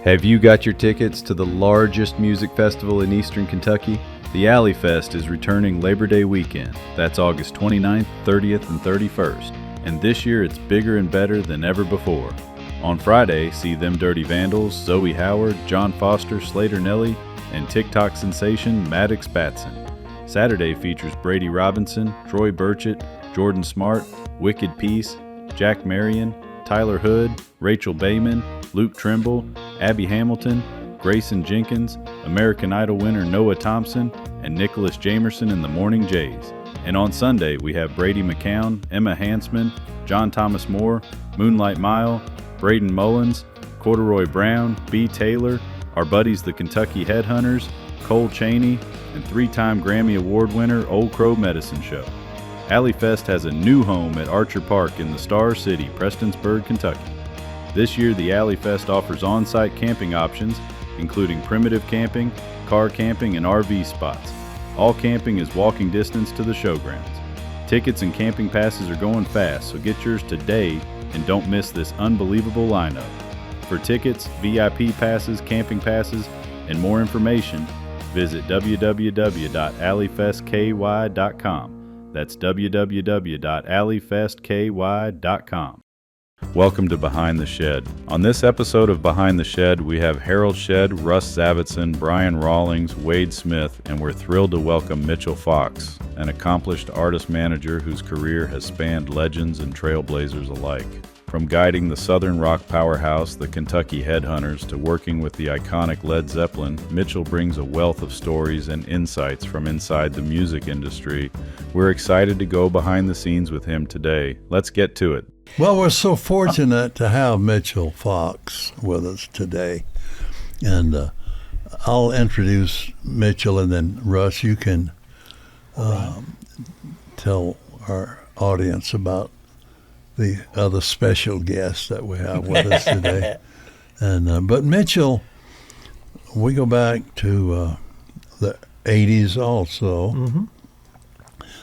Have you got your tickets to the largest music festival in Eastern Kentucky? The Alley Fest is returning Labor Day weekend. That's August 29th, 30th, and 31st. And this year it's bigger and better than ever before. On Friday, see Them Dirty Vandals, Zoe Howard, John Foster, Slater Nelly, and TikTok sensation Maddox Batson. Saturday features Brady Robinson, Troy Burchett, Jordan Smart, Wicked Peace, Jack Marion, Tyler Hood, Rachel Bayman, Luke Trimble, Abby Hamilton, Grayson Jenkins, American Idol winner Noah Thompson, and Nicholas Jamerson and the Morning Jays. And on Sunday, we have Brady McCown, Emma Hansman, John Thomas Moore, Moonlight Mile, Braden Mullins, Corduroy Brown, B. Taylor, our buddies the Kentucky Headhunters, Cole Chaney, and three-time Grammy Award winner Old Crow Medicine Show. Alley Fest has a new home at Archer Park in the Star City, Prestonsburg, Kentucky. This year, the Alley Fest offers on-site camping options, including primitive camping, car camping, and RV spots. All camping is walking distance to the showgrounds. Tickets and camping passes are going fast, so get yours today and don't miss this unbelievable lineup. For tickets, VIP passes, camping passes, and more information, visit www.alleyfestky.com. That's www.alleyfestky.com. Welcome to Behind the Shed. On this episode of Behind the Shed, we have Harold Shedd, Russ Zavitson, Brian Rawlings, Wade Smith, and we're thrilled to welcome Mitchell Fox, an accomplished artist-manager whose career has spanned legends and trailblazers alike. From guiding the Southern rock powerhouse, the Kentucky Headhunters, to working with the iconic Led Zeppelin, Mitchell brings a wealth of stories and insights from inside the music industry. We're excited to go behind the scenes with him today. Let's get to it. Well, we're so fortunate to have Mitchell Fox with us today. And I'll introduce Mitchell, and then Russ, you can tell our audience about the other special guest that we have with us today. And but Mitchell, we go back to the 80s also. Mm-hmm.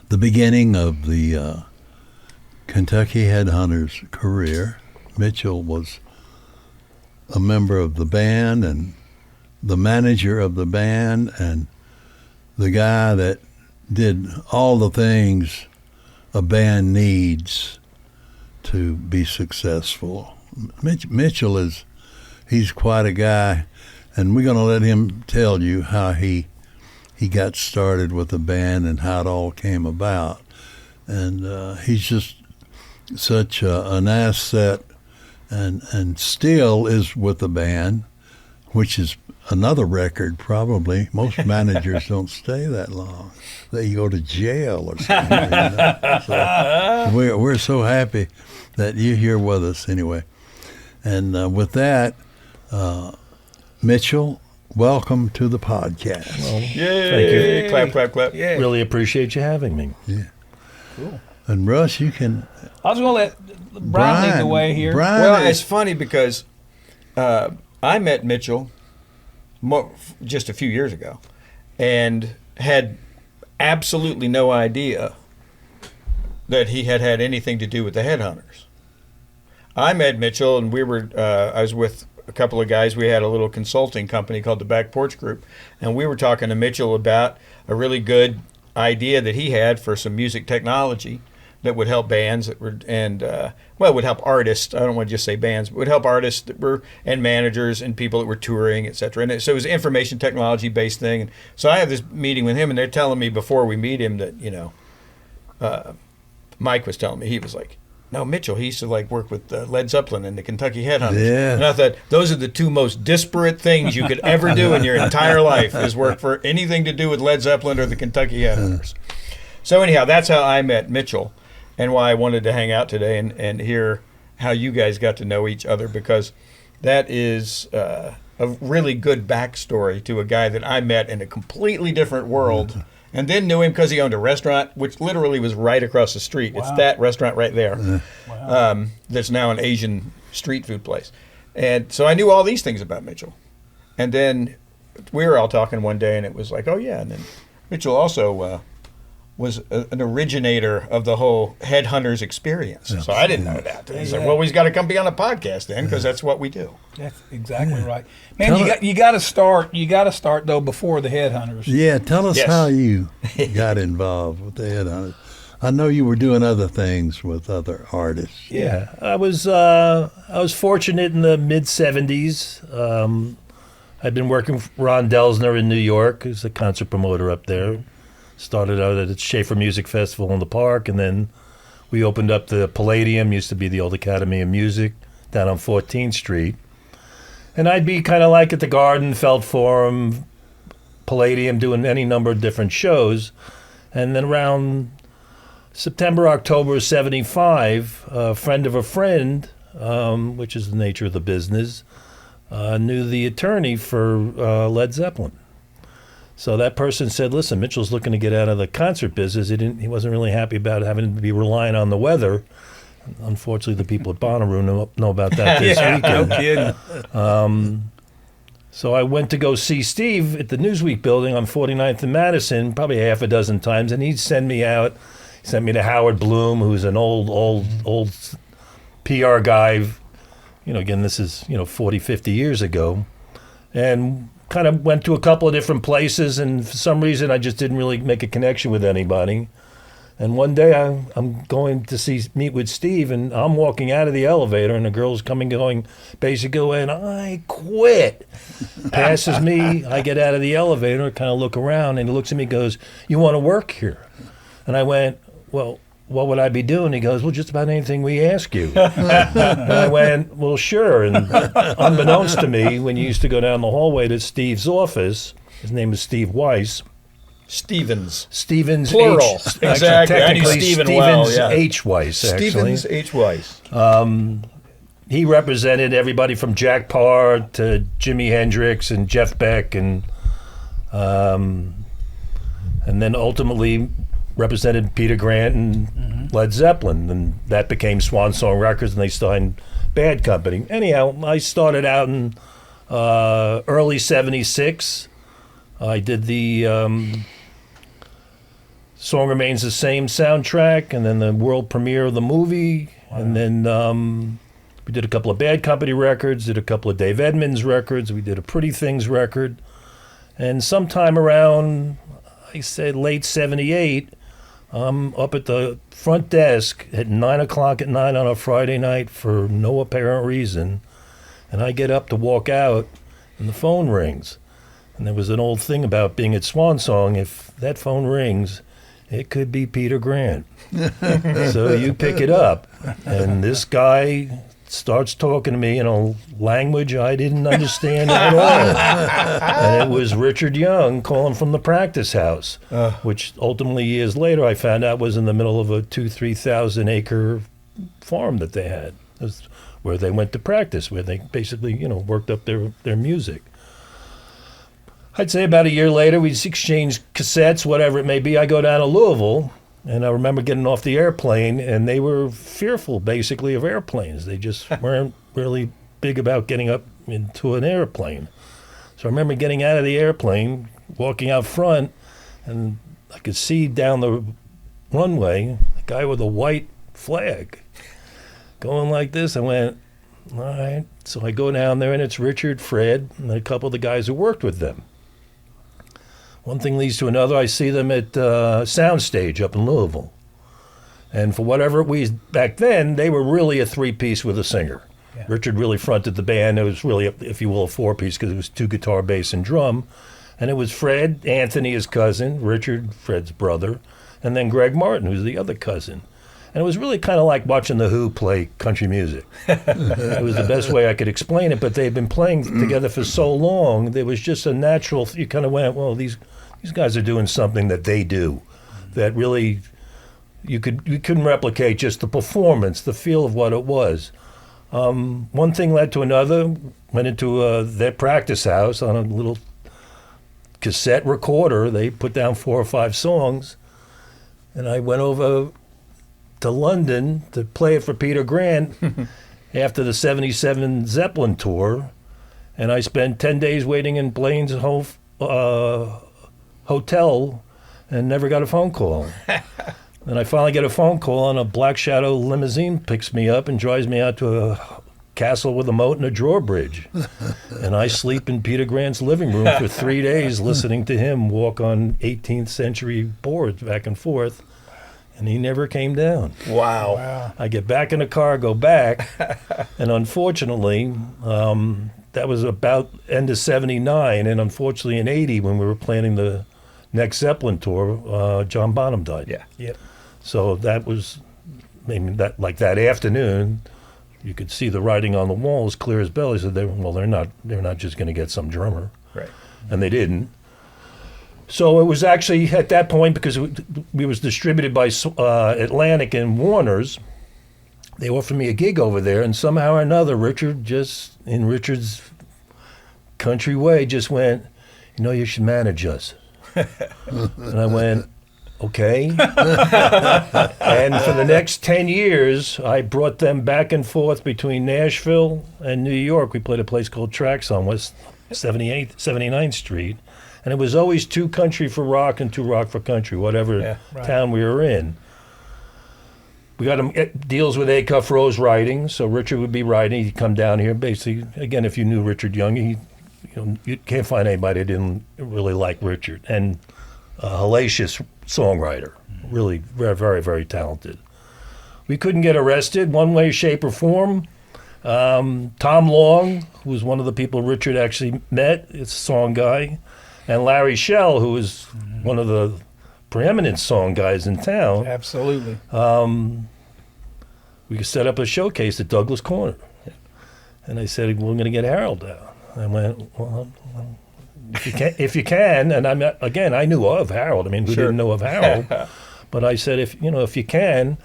The beginning of the Kentucky Headhunters career. Mitchell was a member of the band and the manager of the band and the guy that did all the things a band needs to be successful. Mitchell he's quite a guy, and we're going to let him tell you how he got started with the band and how it all came about. And he's just such an asset, and still is with the band, which is another record probably. Most managers don't stay that long. They go to jail or something. You know? So we're so happy that you're here with us anyway. And with that, Mitchell, welcome to the podcast. Well, yay! Thank you. Clap, clap, clap. Yeah. Really appreciate you having me. Yeah. Cool. And Russ, you can... I was going to let Brian lead the way here. Well, it's funny because I met Mitchell just a few years ago and had absolutely no idea that he had anything to do with the Headhunters. I met Mitchell, and I was with a couple of guys. We had a little consulting company called the Back Porch Group, and we were talking to Mitchell about a really good idea that he had for some music technology that would help bands would help artists. I don't want to just say bands, but would help artists and managers and people that were touring, etc. And so it was an information technology based thing. And so I had this meeting with him, and they're telling me before we meet him that Mike was telling me, he was like, "No, Mitchell, he used to work with Led Zeppelin and the Kentucky Headhunters." Yeah. And I thought those are the two most disparate things you could ever do in your entire life, is work for anything to do with Led Zeppelin or the Kentucky Headhunters. So anyhow, that's how I met Mitchell, and why I wanted to hang out today and hear how you guys got to know each other, because that is a really good backstory to a guy that I met in a completely different world, and then knew him because he owned a restaurant, which literally was right across the street. Wow. It's that restaurant right there. Wow. That's now an Asian street food place. And so I knew all these things about Mitchell. And then we were all talking one day, and it was like, oh, yeah. And then Mitchell also an originator of the whole Headhunters experience. So I didn't know that. He said, well, he's got to come be on a podcast then, because that's what we do. That's exactly right. Man, you got to start. You got to start though before the Headhunters. Yeah, tell us Yes. how you got involved with the Headhunters. I know you were doing other things with other artists. Yeah, I was fortunate in the mid '70s. I'd been working with Ron Delsner in New York, who's a concert promoter up there. Started out at the Schaefer Music Festival in the Park, and then we opened up the Palladium, used to be the old Academy of Music, down on 14th Street. And I'd be kind of like at the Garden, Felt Forum, Palladium, doing any number of different shows. And then around September, October of '75, a friend of a friend, which is the nature of the business, knew the attorney for Led Zeppelin. So that person said, listen, Mitchell's looking to get out of the concert business. He wasn't really happy about having to be relying on the weather. Unfortunately, the people at Bonnaroo know about that this weekend. No kidding. So I went to go see Steve at the Newsweek building on 49th and Madison probably half a dozen times, and he'd send me out. He sent me to Howard Bloom, who's an old PR guy. Again, this is, 40, 50 years ago. And kind of went to a couple of different places, and for some reason I just didn't really make a connection with anybody. And one day I'm going to meet with Steve, and I'm walking out of the elevator, and the girl's going, basically going, I quit. Passes me, I get out of the elevator, kind of look around, and he looks at me and goes, you want to work here? And I went, well, what would I be doing? He goes, well, just about anything we ask you. And I went, well, sure. And unbeknownst to me, when you used to go down the hallway to Steve's office, his name is Steve Weiss. Stevens. Plural. Exactly. I knew Technically, Stephen well, yeah. H. Weiss, actually. Stevens H. Weiss. He represented everybody from Jack Parr to Jimi Hendrix and Jeff Beck, and then ultimately represented Peter Grant and Led Zeppelin, and that became Swan Song Records, and they signed Bad Company. Anyhow, I started out in early '76. I did the Song Remains the Same soundtrack, and then the world premiere of the movie, and then we did a couple of Bad Company records, did a couple of Dave Edmunds records, we did a Pretty Things record, and sometime around, I said late '78, I'm up at the front desk at 9 o'clock at night on a Friday night for no apparent reason, and I get up to walk out, and the phone rings. And there was an old thing about being at Swan Song, if that phone rings, it could be Peter Grant. So you pick it up, and this guy starts talking to me in a language I didn't understand at all. And it was Richard Young calling from the practice house, which ultimately years later I found out was in the middle of a 2,000-3,000 acre farm that they had. It was where they went to practice, where they basically, worked up their music. I'd say about a year later, we'd exchange cassettes, whatever it may be. I go down to Louisville, and I remember getting off the airplane, and they were fearful, basically, of airplanes. They just weren't really big about getting up into an airplane. So I remember getting out of the airplane, walking out front, and I could see down the runway a guy with a white flag going like this. I went, all right. So I go down there, and it's Richard, Fred, and a couple of the guys who worked with them. One thing leads to another. I see them at Soundstage up in Louisville. And for whatever it was back then, they were really a three-piece with a singer. Yeah. Richard really fronted the band. It was really, if you will, a four-piece because it was two guitar, bass, and drum. And it was Fred, Anthony, his cousin, Richard, Fred's brother, and then Greg Martin, who's the other cousin. And it was really kind of like watching The Who play country music. It was the best way I could explain it, but they had been playing together for so long, there was just a natural, you kind of went, well, these guys are doing something that they do, that really you couldn't replicate just the performance, the feel of what it was. One thing led to another, went into their practice house on a little cassette recorder. They put down 4 or 5 songs, and I went over to London to play it for Peter Grant after the '77 Zeppelin tour, and I spent 10 days waiting in Blaine's hotel and never got a phone call. And I finally get a phone call, and a Black Shadow limousine picks me up and drives me out to a castle with a moat and a drawbridge. And I sleep in Peter Grant's living room for 3 days listening to him walk on 18th century boards back and forth. And he never came down. Wow. I get back in the car, go back, and unfortunately, that was about end of 79, and unfortunately in 80, when we were planning the next Zeppelin tour, John Bonham died. Yeah. Yep. So that was, I mean, that afternoon, you could see the writing on the wall as clear as bell. He said, they're not just going to get some drummer. Right. And they didn't. So it was actually at that point, because we was distributed by Atlantic and Warner's, they offered me a gig over there, and somehow or another, Richard just, in Richard's country way, just went, you should manage us. And I went, okay. And for the next 10 years, I brought them back and forth between Nashville and New York. We played a place called Tracks on West 79th Street. And it was always 2 country for rock and 2 rock for country, whatever town we were in. We got him deals with Acuff Rose writing, so Richard would be writing. He'd come down here. Basically, again, if you knew Richard Young, you can't find anybody that didn't really like Richard. And a hellacious songwriter, really very, very, very talented. We couldn't get arrested one way, shape, or form. Tom Long, who was one of the people Richard actually met, it's a song guy. And Larry Shell, who was one of the preeminent song guys in town. Absolutely. We could set up a showcase at Douglas Corner. And I said, we're going to get Harold out. I went, well, if you can, and I knew of Harold. I mean, who didn't know of Harold? But I said, if you can,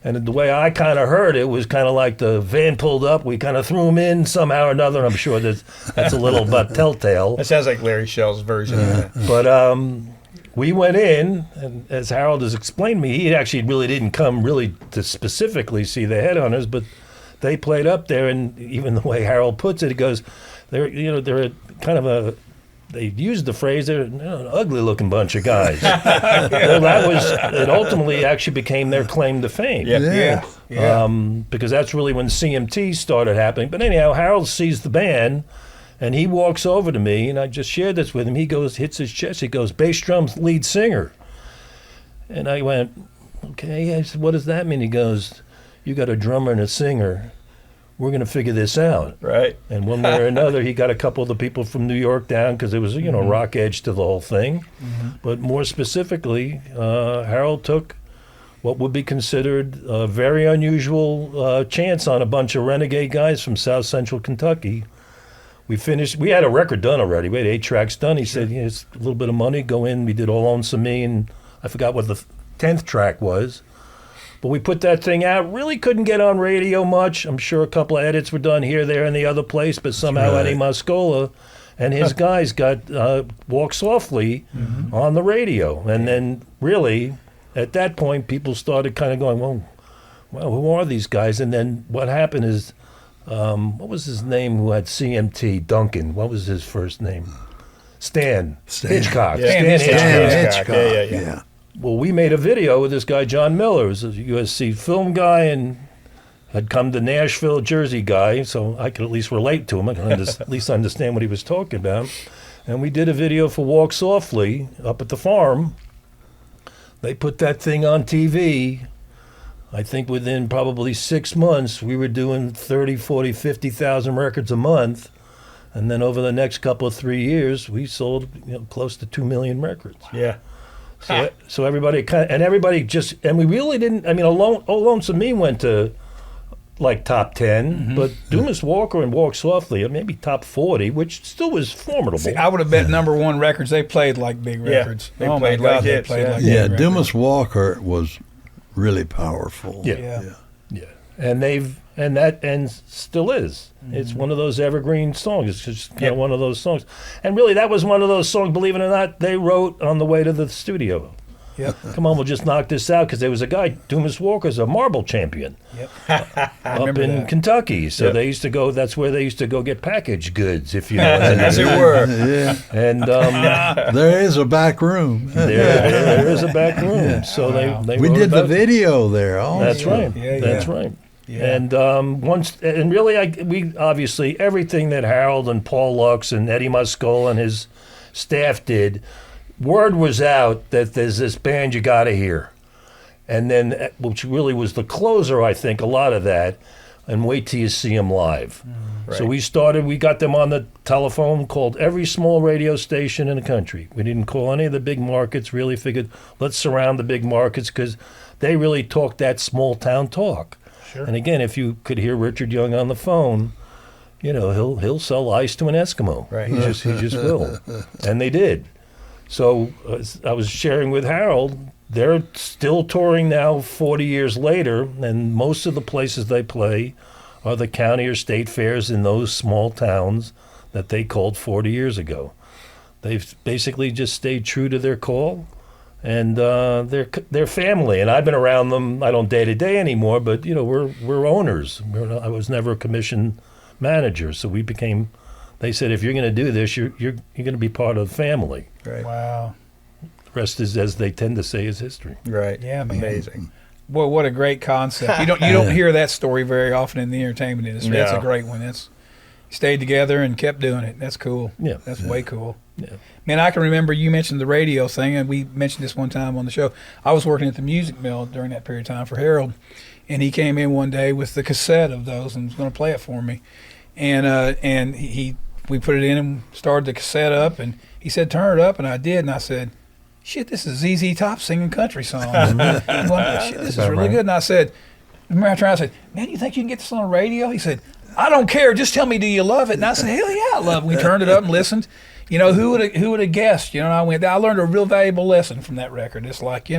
and the way I kind of heard it was kind of like the van pulled up, we kind of threw him in somehow or another. I'm sure that's a little but telltale. That sounds like Larry Shell's version of that. But we went in, and as Harold has explained to me, he actually really didn't come really to specifically see the Headhunters, but they played up there, and even the way Harold puts it, he goes, they're kind of they used the phrase, they're an ugly-looking bunch of guys. Well, it ultimately actually became their claim to fame. Yeah. Because that's really when CMT started happening. But anyhow, Harold sees the band, and he walks over to me, and I just shared this with him. He goes, hits his chest, he goes, bass drums lead singer. And I went, okay. I said, what does that mean? He goes, you got a drummer and a singer. We're going to figure this out. Right. And one way or another, he got a couple of the people from New York down because there was, rock edge to the whole thing. But more specifically, Harold took what would be considered a very unusual chance on a bunch of renegade guys from South Central Kentucky. We had a record done already. We had 8 tracks done. He said, it's a little bit of money, go in. We did All Lonesome Me, and I forgot what the 10th track was. But we put that thing out, really couldn't get on radio much. I'm sure a couple of edits were done here, there, and the other place, but somehow Eddie Mascola and his guys got Walk Softly on the radio. And then really, at that point, people started kind of going, well, who are these guys? And then what happened is, what was his name who had CMT? Duncan. What was his first name? Stan. Hitchcock. Yeah. Stan Hitchcock. Yeah. Well, we made a video with this guy, John Miller, who's a USC film guy and had come to Nashville, Jersey guy, so I could at least relate to him. I could at least understand what he was talking about. And we did a video for Walk Softly up at the farm. They put that thing on TV. I think within probably 6 months, we were doing 30, 40, 50,000 records a month. And then over the next couple of 3 years, we sold close to 2 million records. Yeah. So everybody and we really didn't. I mean, All Lonesome Me went to like top 10, but Dumas Walker and Walk Softly, maybe top 40, which still was formidable. See, I would have bet number 1 records. They played like big records. They oh played my God, like they hits, played like Yeah, big Dumas records. Walker was really powerful. Yeah. And still is. It's one of those evergreen songs. It's just kind of one of those songs. And really, that was one of those songs, believe it or not, they wrote on the way to the studio. Yep. Come on, we'll just knock this out, because there was a guy, Dumas Walker's a marble champion up in Kentucky. So they used to go, that's where they used to go get packaged goods, if you know. As it were. Yeah. And There is a back room. there is a back room. So they We wrote did the about- video there. Also. That's right. Yeah, That's yeah. right. Yeah. And we obviously, everything that Harold and Paul Lux and Eddie Muscola and his staff did, word was out that there's this band you got to hear. And then, which really was the closer, I think, a lot of that, and wait till you see them live. So we got them on the telephone, called every small radio station in the country. We didn't call any of the big markets, really figured, let's surround the big markets, because they really talk that small town talk. Sure. And again, if you could hear Richard Young on the phone, he'll sell ice to an Eskimo. Right. He just will. And they did. So I was sharing with Harold, they're still touring now 40 years later, and most of the places they play are the county or state fairs in those small towns that they called 40 years ago. They've basically just stayed true to their call, and they're family. And I've been around them, I don't day to day anymore, but we're owners. I was never a commission manager, so we became. They said, if you're going to do this, you're going to be part of the family. Right. Wow. The rest is, as they tend to say, is history. Right. Yeah, man. Amazing. Boy, what a great concept. You don't hear that story very often in the entertainment industry. That's a No. great one. Stayed together and kept doing it. That's cool. Yeah. That's way cool. Yeah. Man, I can remember you mentioned the radio thing, and we mentioned this one time on the show. I was working at the music mill during that period of time for Harold, and he came in one day with the cassette of those and was going to play it for me. And we put it in and started the cassette up, and he said, turn it up, and I did, and I said, shit, this is ZZ Top singing country songs. I'm going, shit, this is really good. And I said, I said, man, you think you can get this on the radio? He said, I don't care. Just tell me, do you love it? And I said, hell yeah, I love it. We turned it up and listened. Who would have guessed? And I learned a real valuable lesson from that record. It's like,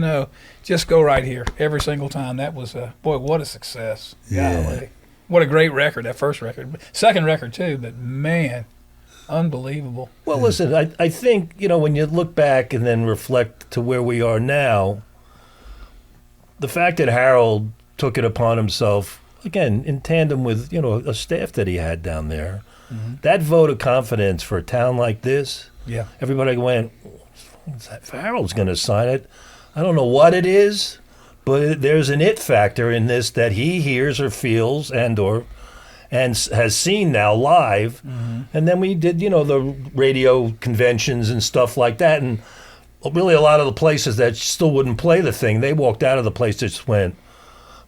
just go right here every single time. That was, boy, what a success. Yeah. Golly. What a great record, that first record. Second record, too, but man, unbelievable. Well, listen, I think, when you look back and then reflect to where we are now, the fact that Harold took it upon himself, again, in tandem with, a staff that he had down there, that vote of confidence for a town like this, Yeah. everybody went, if Harold's going to sign it, I don't know what it is, but there's an it factor in this that he hears or feels and has seen now live. And then we did, the radio conventions and stuff like that. And really a lot of the places that still wouldn't play the thing, they walked out of the place that just went,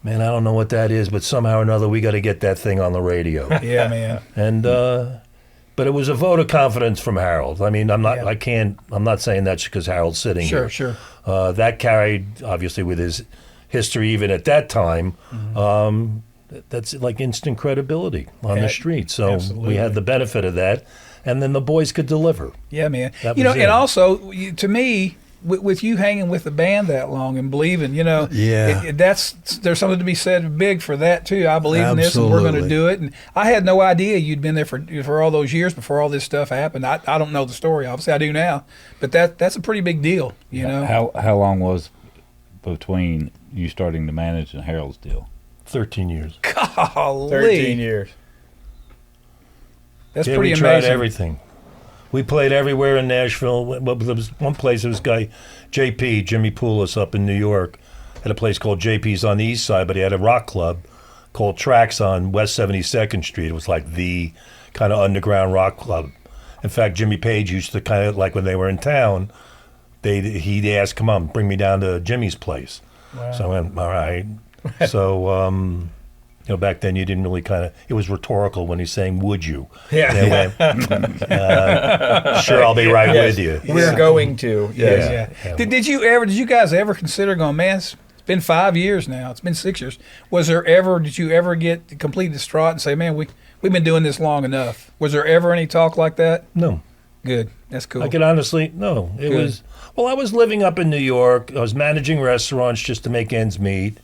man, I don't know what that is, but somehow or another we got to get that thing on the radio. Yeah, man. And but it was a vote of confidence from Harold. I mean, I'm not saying that's because Harold's sitting here. Sure. That carried, obviously, with his history even at that time, that's like instant credibility on the street. So absolutely. we had the benefit of that, and then the boys could deliver. Yeah, man. That was it. And also, to me, with you hanging with the band that long and believing, Yeah. there's something to be said big for that too. I believe in this, and we're going to Absolutely. do it. And I had no idea you'd been there for all those years before all this stuff happened. I don't know the story. Obviously, I do now, but that's a pretty big deal. How long was between you starting to manage and Harold's deal? 13 years. Golly. 13 years. That's Yeah, pretty we amazing. tried everything. We played everywhere in Nashville. Well, there was one place, there was this guy, JP, Jimmy Poulos up in New York, had a place called JP's on the east side, but he had a rock club called Tracks on West 72nd Street. It was like the kind of underground rock club. In fact, Jimmy Page used to kind of, like when they were in town, he'd ask, come on, bring me down to Jimmy's place. Wow. So I went, all right. So, back then you didn't really it was rhetorical when he's saying, would you? Yeah. They went, sure, I'll be right Yes. with you. We're going to. Yes. Yeah. Did you guys ever consider going, man, it's been 5 years now. It's been 6 years. Did you ever get completely distraught and say, man, we've been doing this long enough? Was there ever any talk like that? No. Good. That's cool. I could honestly, no. It Good. was, I was living up in New York. I was managing restaurants just to make ends meet.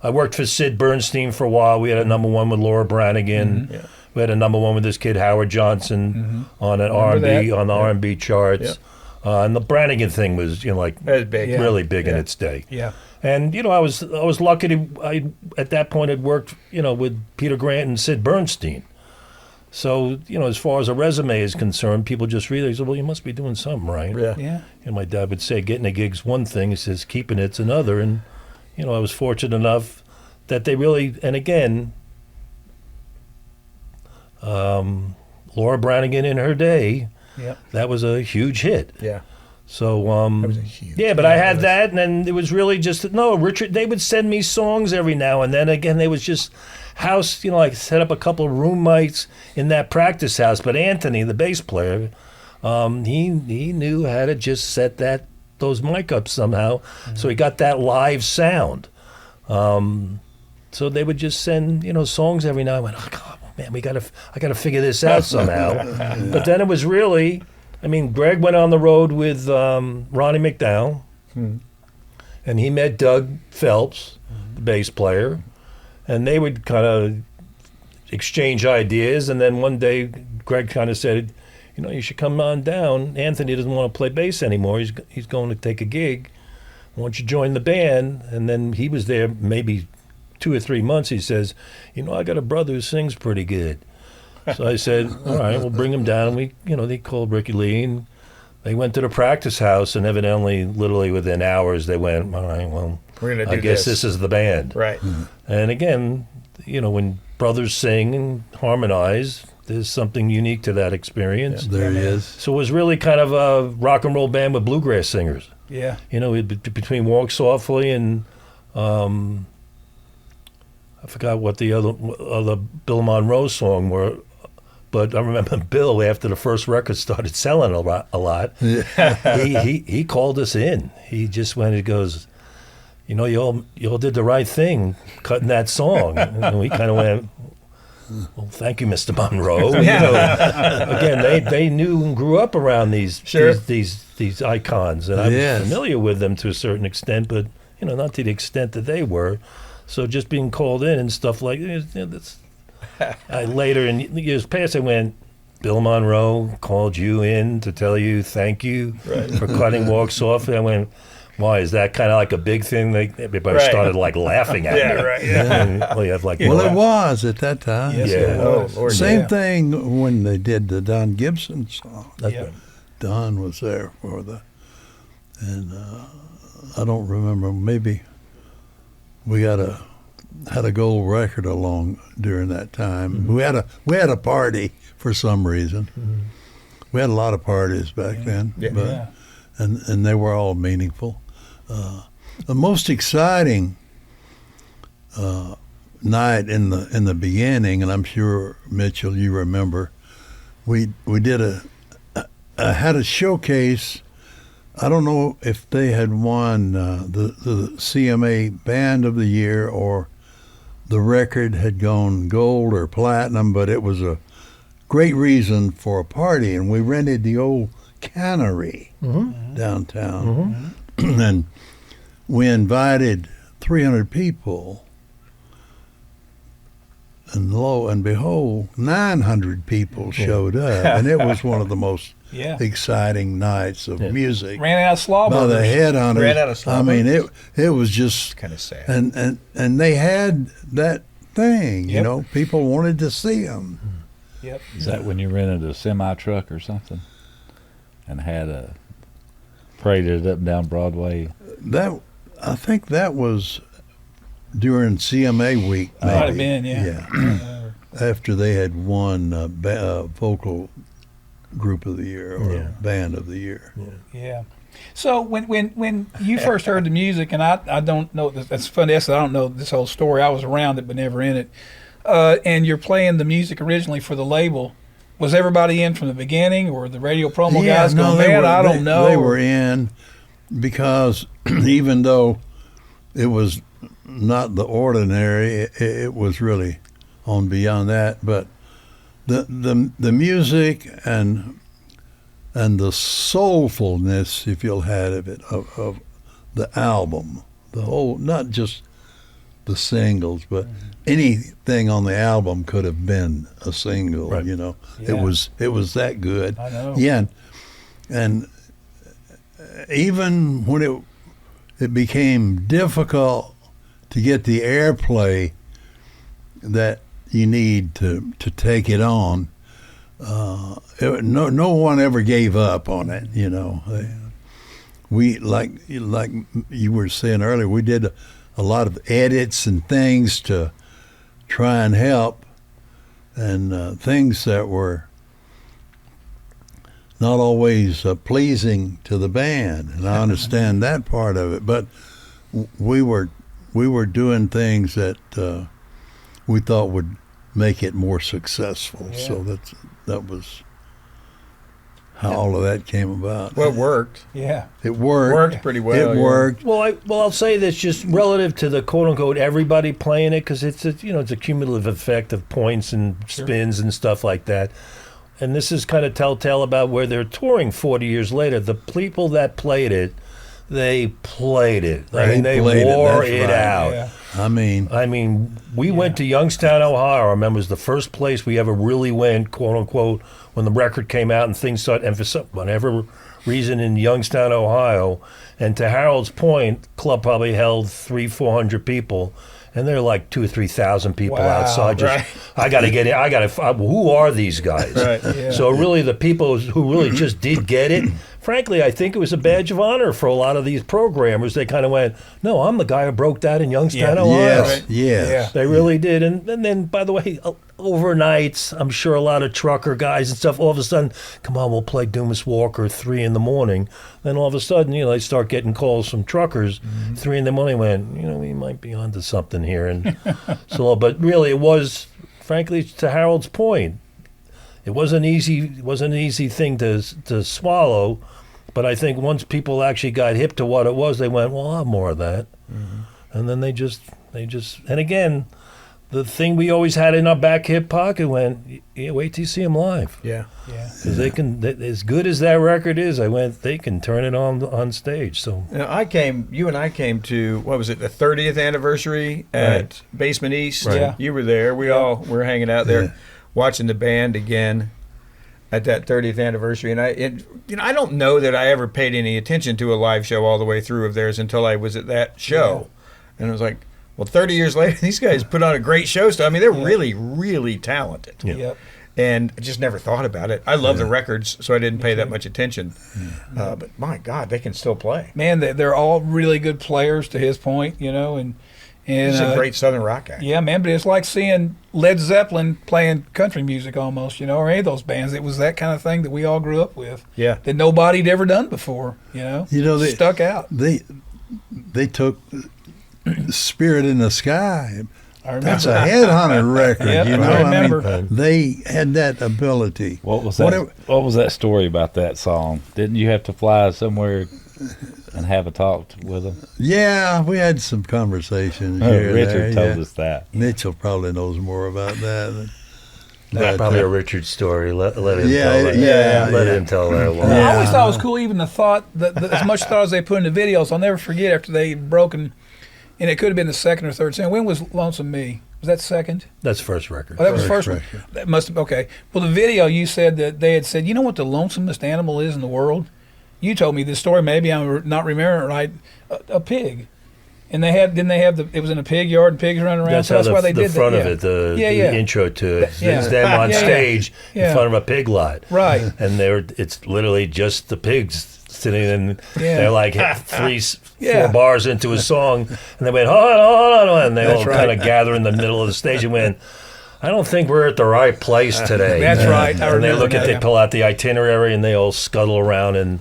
I worked for Sid Bernstein for a while. We had a #1 with Laura Branigan. Yeah. We had a #1 with this kid Howard Johnson on an Remember R&B that? on the R&B charts. And the Brannigan thing was, like That was big. Yeah. really big in Yeah. its day. Yeah. And I was lucky to at that point had worked with Peter Grant and Sid Bernstein. So as far as a resume is concerned, people just realize, well, you must be doing something right. Yeah. Yeah. And my dad would say, getting a gig's one thing. He says, keeping it's another. And I was fortunate enough that they really, and again, Laura Branigan in her day, Yep. that was a huge hit. Yeah. So That was a huge. yeah, but I had that, and then it was really just Richard. They would send me songs every now and then. Again, they was just house. I set up a couple of room mics in that practice house. But Anthony, the bass player, he knew how to just set those mic ups somehow, so he got that live sound. So they would just send songs every now and then. I went, oh God, man, I gotta figure this out somehow. But then it was really. Greg went on the road with Ronnie McDowell, and he met Doug Phelps, the bass player, and they would kind of exchange ideas. And then one day, Greg kind of said, you should come on down. Anthony doesn't want to play bass anymore. He's going to take a gig. Why don't you join the band? And then he was there maybe 2 or 3 months. He says, I got a brother who sings pretty good. So I said, all right, we'll bring him down. We, they called Ricky Lee, and they went to the practice house, and evidently, literally within hours, they went, all right, well, We're gonna do I guess this is the band. Right. And again, when brothers sing and harmonize, there's something unique to that experience. There he is. So it was really kind of a rock and roll band with bluegrass singers. Yeah. Between Walk Softly and I forgot what the other Bill Monroe song were. But I remember Bill, after the first record started selling a lot, he called us in. He just went and goes, you all did the right thing cutting that song. And we kind of went, well, thank you, Mr. Monroe. Again, they knew and grew up around these icons, and I was familiar with them to a certain extent, but not to the extent that they were. So just being called in and stuff like this. Later in years past, I went, Bill Monroe called you in to tell you thank you for cutting Walk Softly. I went, why, is that kind of like a big thing? Everybody started laughing at me. Yeah, right. Yeah. And, Well, it was at that time. Yes, Yeah. it was. Oh, Lord. Same thing when they did the Don Gibson song. That's Yeah. right. Don was there for and I don't remember, maybe we had a gold record along during that time. Mm-hmm. We had a party for some reason. Mm-hmm. We had a lot of parties back then, Yeah. but Yeah. and they were all meaningful. The most exciting night in the beginning, and I'm sure Mitchell, you remember, we did had a showcase. I don't know if they had won the CMA Band of the Year or the record had gone gold or platinum, but it was a great reason for a party, and we rented the old cannery downtown, and we invited 300 people, and lo and behold, 900 people showed up, and it was one of the most Yeah. exciting nights of music. Ran out of slaw By the burgers. Headhunters. Ran out of slaw I mean, it was just Kind of sad. and they had that thing, you Yep. know. People wanted to see them. Yep. Is that when you rented a semi truck or something, and had paraded it up and down Broadway? That I think that was during CMA week. Maybe. Might have been, yeah. After they had won vocal group of the year or band of the year. Yeah. So when you first heard the music, and I don't know, that's funny. I don't know this whole story. I was around it, but never in it. And you're playing the music originally for the label. Was everybody in from the beginning, or the radio promo guys going, man, I don't know? They were in because even though it was not the ordinary, it was really on beyond that. But the music and the soulfulness, if you'll have it, of the album, the whole, not just the singles, but anything on the album could have been a single. Right. You know, Yeah. it was that good. I know. Yeah, and even when it became difficult to get the airplay that you need to take it on, no one ever gave up on it. You know, we like you were saying earlier, we did a lot of edits and things to try and help, and things that were not always pleasing to the band, and I understand that part of it. But we were doing things that we thought would make it more successful. Yeah. So that was how all of that came about. Well, it worked. Yeah. It worked. Worked pretty well. It yeah. worked. Well, I'll say this just relative to the quote unquote everybody playing it, because it's a cumulative effect of points and spins and stuff like that. And this is kind of telltale about where they're touring 40 years later. The people that played it, they played it. I mean, they played it, wore that's it right. out. Yeah. I mean, We went to Youngstown, Ohio. I remember it was the first place we ever really went, quote unquote, when the record came out and things started, and for whatever reason in Youngstown, Ohio. And to Harold's point, club probably held 300-400 people. And there are like 2,000 or 3,000 people Wow, outside. Just, right. I got to get in. Who are these guys? Right. Yeah. So really, the people who really just did get it, frankly, I think it was a badge of honor for a lot of these programmers. They kind of went, "No, I'm the guy who broke that in Youngstown, Yeah. Ohio." yes, Right. yes. Yeah. They really did. And then, by the way, overnights, I'm sure a lot of trucker guys and stuff, all of a sudden, come on, we'll play Dumas Walker 3 in the morning. Then all of a sudden, they start getting calls from truckers 3 in the morning, when, we might be onto something here. And so, but really, it was, frankly, to Harold's point, it wasn't an easy thing to swallow. But I think once people actually got hip to what it was, they went, well, I'll have more of that. And then they just, and again, the thing we always had in our back hip pocket went, wait till you see them live. Yeah. Yeah. Because they can, as good as that record is, they can turn it on stage. So You and I came to, what was it, the 30th anniversary at Basement East. Right. Yeah. You were there. We all were hanging out there Yeah. watching the band again at that 30th anniversary. And I don't know that I ever paid any attention to a live show all the way through of theirs until I was at that show. And I was like, well, 30 years later, these guys put on a great show. So, I mean, they're really, really talented. Yeah. Yep. And I just never thought about it. I love the records, so I didn't pay that much attention. But my God, they can still play. Man, they're all really good players, to his point, and He's a great Southern rock act. yeah, man. But it's like seeing Led Zeppelin playing country music almost, or any of those bands. It was that kind of thing that we all grew up with. Yeah. That nobody'd ever done before. They Stuck out. They took Spirit in the Sky. I remember. That's a Headhunter record. Yep, I remember. They had that ability. What was that? What was that story about that song? Didn't you have to fly somewhere and have a talk with them? Yeah, we had some conversations. Here and Richard there, told yeah. us that. Mitchell probably knows more about that. that's probably a Richard story. Let him Yeah, tell that. yeah, Let yeah. him tell that one. I always thought it was cool, even the thought, that as much thought as they put into videos. I'll never forget after they broken, and it could have been the second or third single. When was Lonesome Me? Was that second? That's first record. Oh, that was first one. record. That must have, okay. Well, the video, you said that they had said, you know what the lonesomest animal is in the world? You told me this story, maybe I'm not remembering it right, a pig. And didn't they have it was in a pig yard and pigs running around? That's so how that's why they the did front that. of it, the Yeah. intro to it. Yeah. It's them on Yeah, yeah. stage Yeah. in front of a pig lot. Right. And it's literally just the pigs sitting in. Yeah. They're like 4 bars into a song, and they went, hold on, and they all kind of gather in the middle of the stage and went, I don't think we're at the right place today. That's right. I And they remember that. they pull out the itinerary, and they all scuttle around, and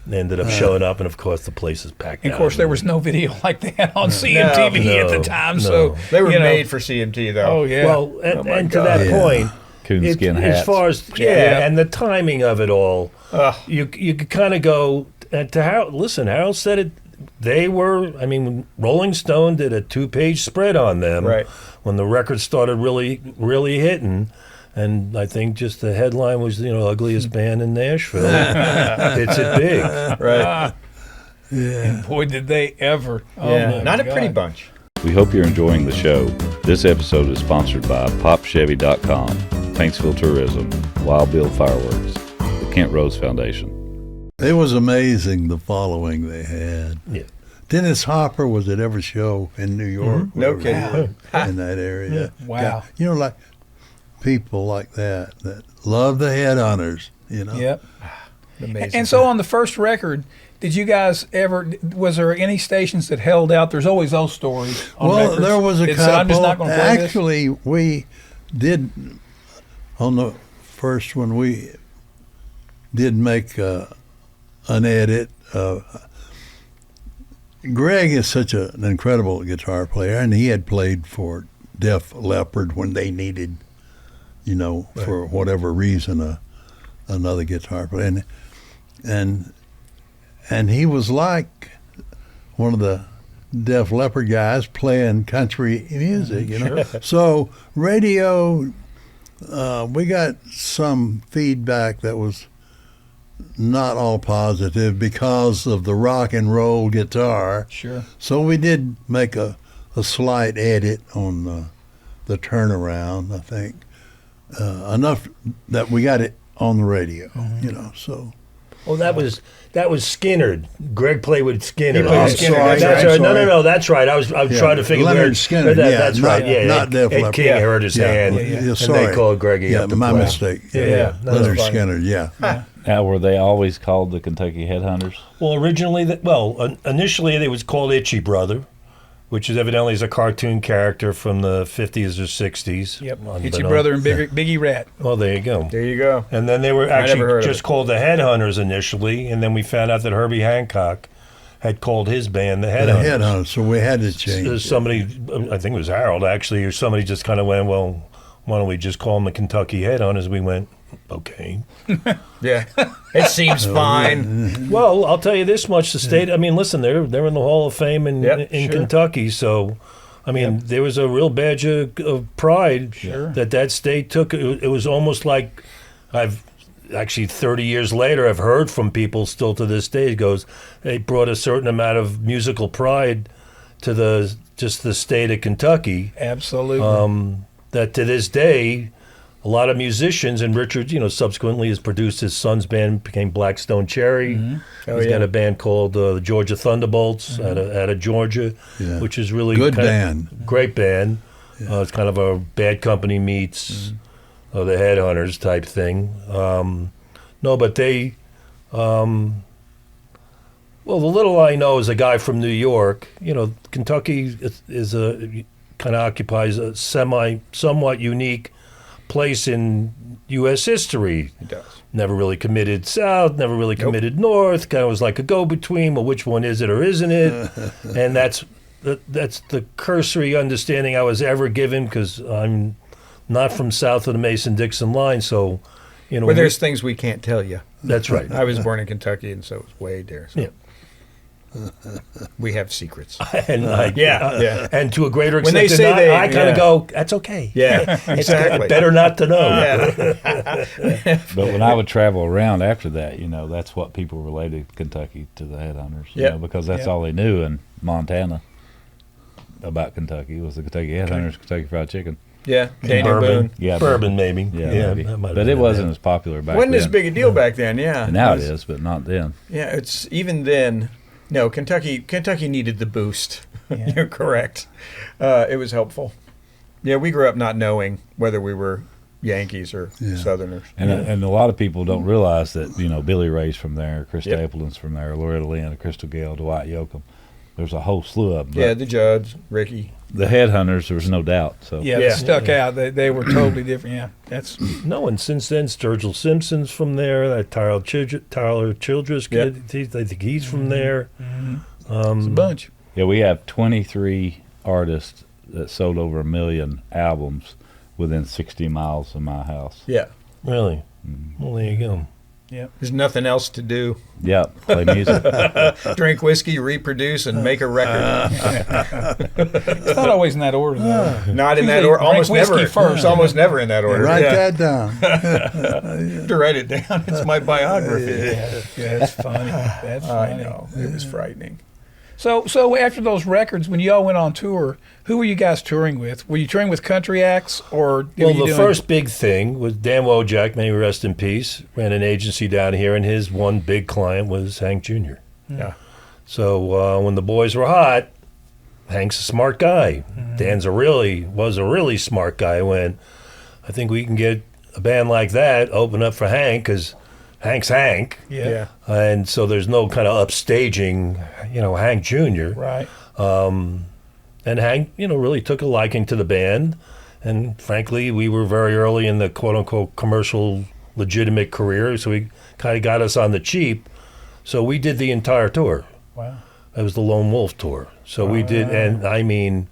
they ended up showing up, and of course the place is packed And of out. course, there was no video like that on CMTV at the time. So They were you know. made for CMT, though. Oh yeah. Well, and to that point, Coonskin hats. as far as and the timing of it all, you could kind of go to Harold. Listen, Harold said it. They were. I mean, Rolling Stone did a 2-page spread on them Right. when the record started really, really hitting. And I think just the headline was, ugliest band in Nashville. It's it big. Right. Yeah. Boy, did they ever. Oh, Yeah. my Not a God. pretty bunch. We hope you're enjoying the show. This episode is sponsored by PopChevy.com, Paintsville Tourism, Wild Bill Fireworks, the Kent Rose Foundation. It was amazing the following they had. Yeah. Dennis Hopper was at every show in New York. No where we kidding. were in that area. Wow. Yeah, you know, like people like that love the Headhunters, you know. Yep. Amazing. And so on the first record, did you guys ever? Was there any stations that held out? There's always those stories. On Well, records. there was a It couple. said, I'm just not going to play this. Actually, we did, on the first one, we did make an edit. Greg is such an incredible guitar player, and he had played for Def Leppard when they needed, you know, for whatever reason, another guitar player. And he was like one of the Def Leppard guys playing country music, you know. So radio, we got some feedback that was not all positive because of the rock and roll guitar. Sure. So we did make a slight edit on the turnaround, I think. Enough that we got it on the radio, you know, so. Well, that was Skinnerd. Greg played with Skinnerd. He played with Skinnerd, sorry, That's I'm right. No, sorry. that's right. I was trying to figure Leonard where Skinner, That's not- right. Yeah, not Def Ed Leppard. King hurt his hand, and sorry. they called Greggy Yeah, up to my play. mistake. Yeah. No, that's Leonard fine. Skinner, yeah. Now, were they always called the Kentucky Headhunters? Well, originally, initially it was called Itchy Brother, which is evidently is a cartoon character from the 50s or 60s. Yep. It's Unbeknown. your brother and Biggie Rat. Well, there you go. There you go. And then they were never heard actually of just it. called the Headhunters initially, and then we found out that Herbie Hancock had called his band the The Headhunters. Headhunters, so we had to change it. Somebody, I think it was Harold actually, or somebody just kind of went, well, why don't we just call them the Kentucky Headhunters? We went, okay. Yeah. It seems fine. Well, I'll tell you this much: the state. I mean, listen, they're in the Hall of Fame in Yep, in sure. Kentucky, so. I mean, there was a real badge of pride Sure. that state took. It was almost like I've actually 30 years later, I've heard from people still to this day. It goes, they brought a certain amount of musical pride to the state of Kentucky. Absolutely. That to this day, a lot of musicians, and Richard, subsequently has produced his son's band, became Blackstone Cherry. Oh, He's yeah. got a band called the Georgia Thunderbolts out of Georgia, Yeah. which is really Good kind of- band. great band. It's kind of a Bad Company meets the Headhunters type thing. No, but they, well, the little I know is a guy from New York. Kentucky is a kind of occupies a somewhat unique place in U.S. history. It does. Never really committed south, never really committed north. Kind of was like a go-between. Well, which one is it or isn't it? And that's the cursory understanding I was ever given, because I'm not from south of the Mason-Dixon line. So, Well, there's things we can't tell you. that's right. I was born in Kentucky, and so was Wade there. So. Yeah. We have secrets. And Yeah. and to a greater When extent they than say not, they- I kind yeah. of go, that's okay. Yeah, It's exactly. better not to know. Yeah. But when I would travel around after that, that's what people related Kentucky to the Headhunters. Yep. Because that's Yep. all they knew in Montana about Kentucky was the Kentucky Headhunters, Kentucky Fried Chicken. Yeah. Daniel Bourbon. Boone. Yeah, Bourbon, maybe. Yeah, maybe. that might have But been it wasn't then. as popular back Wasn't then. as big a deal back then, yeah. And now it is, but not then. Yeah, it's even then. No, Kentucky needed the boost. Yeah. You're correct. It was helpful. Yeah, we grew up not knowing whether we were Yankees or Southerners. And a lot of people don't realize that, Billy Ray's from there, Chris Yep. Stapleton's from there, Loretta Lynn, Crystal Gale, Dwight Yoakam. There's a whole slew of them. Yeah, the Judds, Ricky. The Headhunters, there was no doubt. So yeah, Yeah. they stuck out. They were totally different. Yeah, that's No, and since then, Sturgill Simpson's from there. That Tyler Childress kid, I think he's from there. it's a bunch. Yeah, we have 23 artists that sold over 1 million albums within 60 miles of my house. Yeah. Really? Well, there you go. There's nothing else to do. Yep, play music. Drink whiskey, reproduce, and make a record. It's not always in that order, though. Not in that Usually order. Almost drink whiskey never. first. It's almost never in that order. Write Yeah. that down. I have to write it down. It's my biography. Yeah, that's funny. That's I funny. know. It was frightening. So after those records, when y'all went on tour, who were you guys touring with? Were you touring with country acts or? Well, the first big thing was Dan Wojak, may he rest in peace, ran an agency down here, and his one big client was Hank Jr. Yeah. So when the boys were hot, Hank's a smart guy. Dan's was a really smart guy. When I think we can get a band like that open up for Hank, because Hank's Hank. Yeah. And so there's no kind of upstaging, Hank Jr. Right. And Hank, really took a liking to the band. And frankly, we were very early in the quote-unquote commercial legitimate career, so he kind of got us on the cheap. So we did the entire tour. Wow. It was the Lone Wolf tour. So we did, and I mean,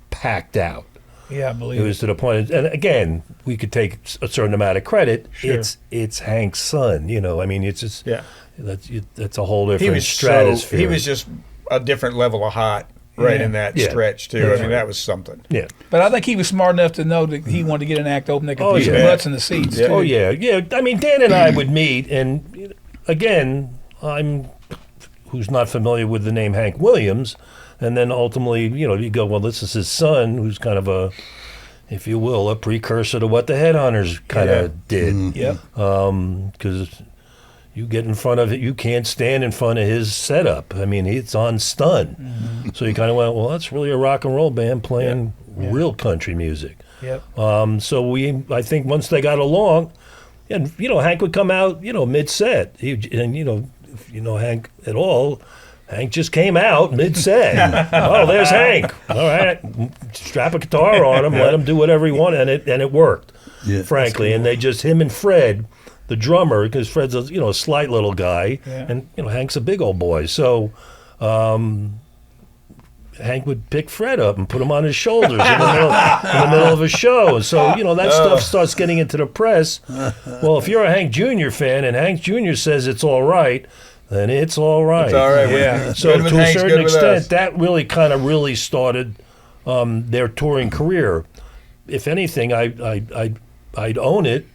packed out. Yeah, I believe It was to the point, and again, we could take a certain amount of credit. Sure. It's Hank's son, I mean, it's just, Yeah. that's a whole different He was stratosphere. he was just a different level of hot right in that stretch too. I mean, that was something. Yeah. But I think he was smart enough to know that he wanted to get an act open that could Oh, put some yeah. butts in the seats. Yeah. Too. Oh, yeah. I mean, Dan and I would meet, and again, who's not familiar with the name Hank Williams, and then ultimately, you go, well, this is his son, who's kind of a, if you will, a precursor to what the Headhunters kind of did. Yep. Because you get in front of it, you can't stand in front of his setup. I mean, it's on stun. So you kind of went, well, that's really a rock and roll band playing real country music. Yep. So I think once they got along, and Hank would come out, mid-set. If you know Hank at all, Hank just came out mid-set. Oh, there's Hank. All right, strap a guitar on him, let him do whatever he wanted, and it worked. Yeah, frankly, and him and Fred, the drummer, because Fred's a slight little guy, and Hank's a big old boy, so. Hank would pick Fred up and put him on his shoulders in the middle of a show. So, that stuff starts getting into the press. Well, if you're a Hank Jr. fan and Hank Jr. says it's all right, then it's all right. It's all right. Yeah. So Good with to a Hank's, certain good with us. extent, that really started their touring career. If anything, I'd own it.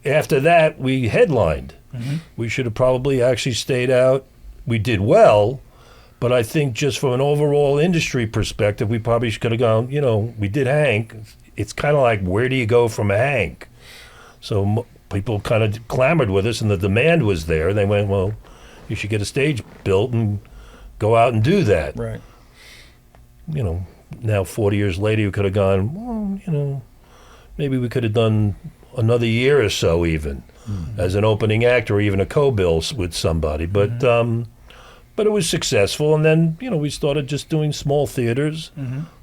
After that, we headlined. We should have probably actually stayed out. We did well. But I think just from an overall industry perspective, we probably could have gone, we did Hank. It's kind of like, where do you go from Hank? So people kind of clamored with us, and the demand was there. They went, well, you should get a stage built and go out and do that. Right. Now 40 years later, you could have gone, well, maybe we could have done another year or so even as an opening act or even a co-bill with somebody. But it was successful, and then we started just doing small theaters,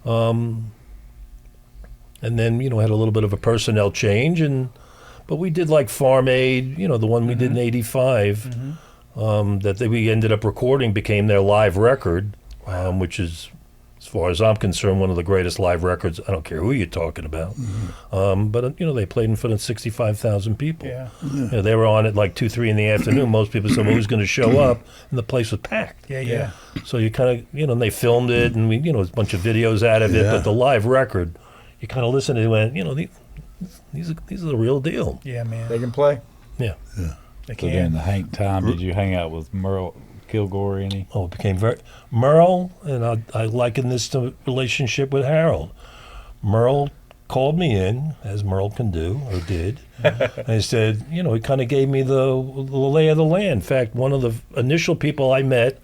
and then had a little bit of a personnel change, but we did like Farm Aid, the one we did in '85, that we ended up recording became their live record, which is, as far as I'm concerned, one of the greatest live records. I don't care who you're talking about, but they played in front of 65,000 people. Yeah. They were on at like 2-3 in the afternoon. Most people said, well, who's going to show up? And the place was packed. Yeah. So you kind of, and they filmed it, and we, there's a bunch of videos out of it. Yeah. But the live record, you kind of listen to it and went, these are the real deal. Yeah, man. They can play. Yeah. They So during the Hank time, did you hang out with Merle Kilgore any? Oh, it became very Merle, and I liken this to relationship with Harold. Merle called me in, as Merle can do or did, and he said, he kind of gave me the lay of the land. In fact, one of the initial people I met,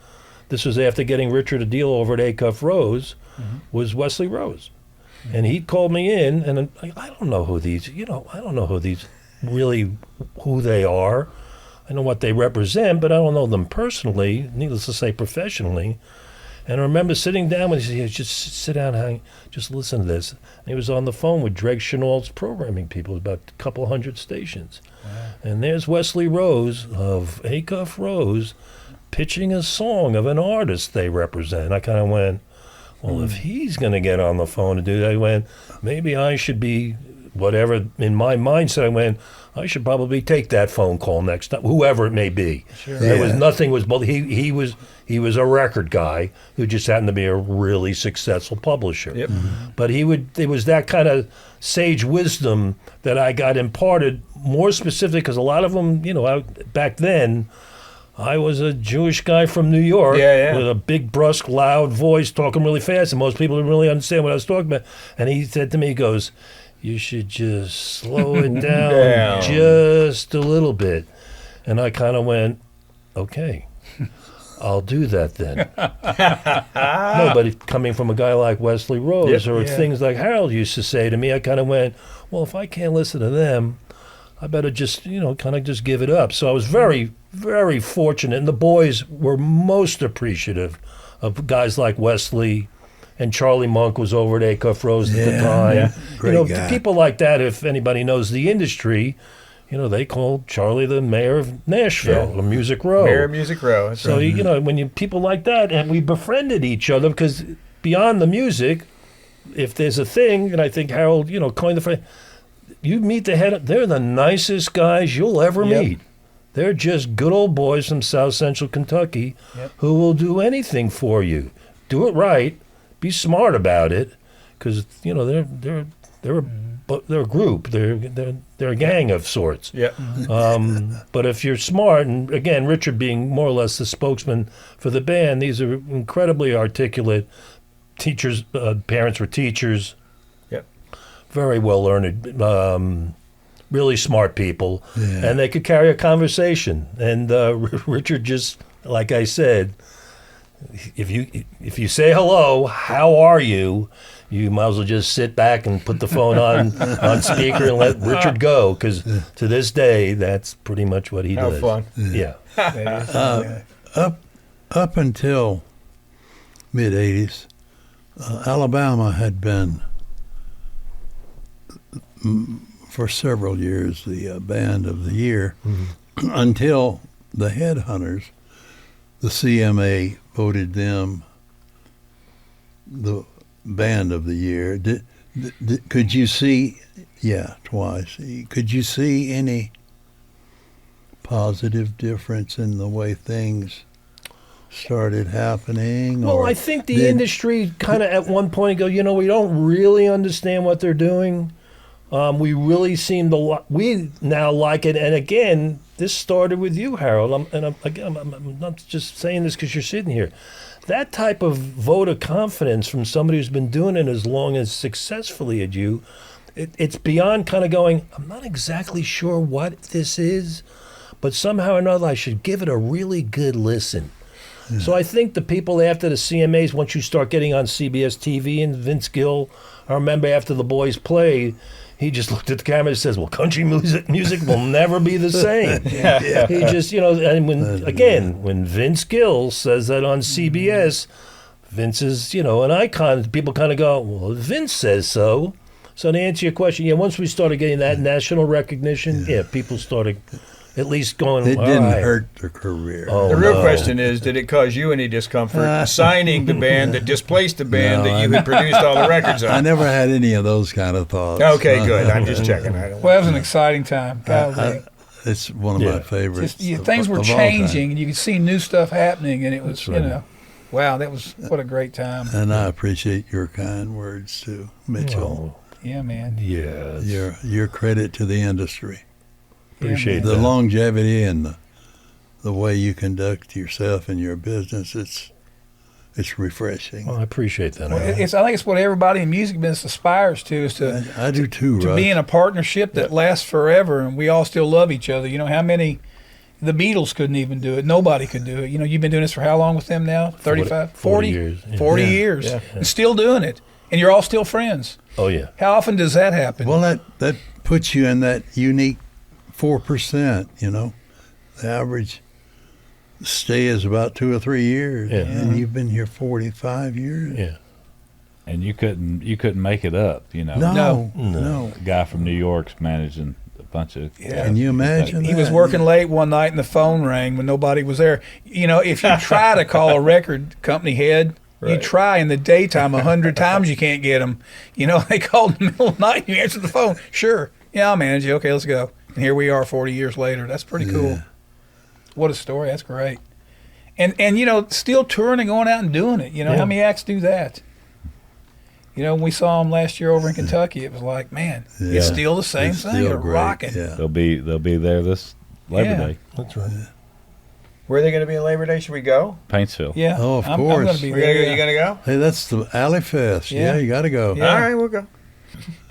this was after getting Richard a deal over at Acuff Rose, was Wesley Rose, and he called me in, and I don't know who these, I don't know who these really who they are. I know what they represent, but I don't know them personally, needless to say professionally. And I remember sitting down with him, he said, just sit down, Hank, just listen to this. And he was on the phone with Dreg Chenault's programming people, about a couple hundred stations. Wow. And there's Wesley Rose of Acuff Rose pitching a song of an artist they represent. I kind of went, well, if he's going to get on the phone and do that, I went, maybe I should be, whatever, in my mindset, I went, I should probably take that phone call next time, whoever it may be. Sure. There was nothing was, he was a record guy who just happened to be a really successful publisher. Yep. But there was that kind of sage wisdom that I got imparted, more specific, because a lot of them, back then, I was a Jewish guy from New York with a big, brusque, loud voice talking really fast, and most people didn't really understand what I was talking about. And he said to me, he goes, you should just slow it down just a little bit. And I kind of went, okay, I'll do that then. No, but coming from a guy like Wesley Rose or things like Harold used to say to me, I kind of went, well, if I can't listen to them, I better just, kind of just give it up. So I was very, very fortunate. And the boys were most appreciative of guys like Wesley, and Charlie Monk was over at Acuff Rose at the time. Yeah. Great guy. People like that, if anybody knows the industry, they called Charlie the mayor of Nashville, or Music Row. Mayor of Music Row. That's so, right. when people like that, and we befriended each other, because beyond the music, if there's a thing, and I think Harold, coined the phrase, you meet the head, they're the nicest guys you'll ever meet. They're just good old boys from South Central Kentucky who will do anything for you. Do it right. Be smart about it, because they're a group. They're a gang of sorts. Yeah. But if you're smart, and again, Richard being more or less the spokesman for the band, these are incredibly articulate teachers. Parents were teachers. Very well learned, really smart people, and they could carry a conversation. And Richard, just like I said, if you say hello, how are you? You might as well just sit back and put the phone on speaker and let Richard go, because to this day, that's pretty much what he does. How fun. Yeah. Up until mid-'80s, Alabama had been, for several years, the band of the year, until the Headhunters, the CMA voted them the band of the year. Could you see, twice, could you see any positive difference in the way things started happening? Well, I think the industry kind of at one point go, we don't really understand what they're doing. We really seem to we now like it. And again, this started with you, Harold. I'm not just saying this because you're sitting here. That type of vote of confidence from somebody who's been doing it as long as successfully as you, it's beyond kind of going, I'm not exactly sure what this is, but somehow or another I should give it a really good listen. Yeah. So I think the people after the CMAs, once you start getting on CBS TV, and Vince Gill, I remember after the boys played, he just looked at the camera and says, well, country music will never be the same. He just, and when Vince Gill says that on CBS, Vince is, an icon. People kind of go, well, Vince says so. So to answer your question, once we started getting that national recognition, people started at least going, it didn't hurt their career. The real question is, did it cause you any discomfort signing the band that displaced the band that you had produced all the records on? I never had any of those kind of thoughts. Okay, good. I'm just checking. Well, that was an exciting time. It's one of my favorites. Things were changing, and you could see new stuff happening, and it was, wow, what a great time. And I appreciate your kind words too, Mitchell. Yeah, man. Yeah. Your credit to the industry. Appreciate the that. longevity and the way you conduct yourself and your business. It's refreshing. Well, I appreciate that. Well, I think it's what everybody in music business aspires to, is to I do too, to Russ. be in a partnership that lasts forever, and we all still love each other. How many? The Beatles couldn't even do it. Nobody could do it. You've been doing this for how long with them now? 35? 40 years. Yeah. 40 years. Yeah. And still doing it. And you're all still friends. Oh, yeah. How often does that happen? Well, that puts you in that unique 4%, The average stay is about 2 or 3 years, and you've been here 45 years. Yeah. And you couldn't make it up, No. A guy from New York's managing a bunch of. Yeah. Can you imagine? He was working late one night, and the phone rang when nobody was there. If you try to call a record company head, you try in the daytime 100 times, you can't get them. They called in the middle of the night, and you answer the phone. Sure, I'll manage you. Okay, let's go. And here we are 40 years later. That's pretty cool. What a story. That's great. And still touring and going out and doing it. How many acts do that? When we saw them last year over in Kentucky, it was like, man, it's still the same thing. They're rocking. Yeah. They'll be there this Labor Day. That's right. Where are they going to be on Labor Day? Should we go? Paintsville. Yeah. Oh, of I'm course. going to be We're gonna there. go. You going to go? Hey, that's the Alley Fest. Yeah. Yeah, you got to go. Yeah. All right, we'll go.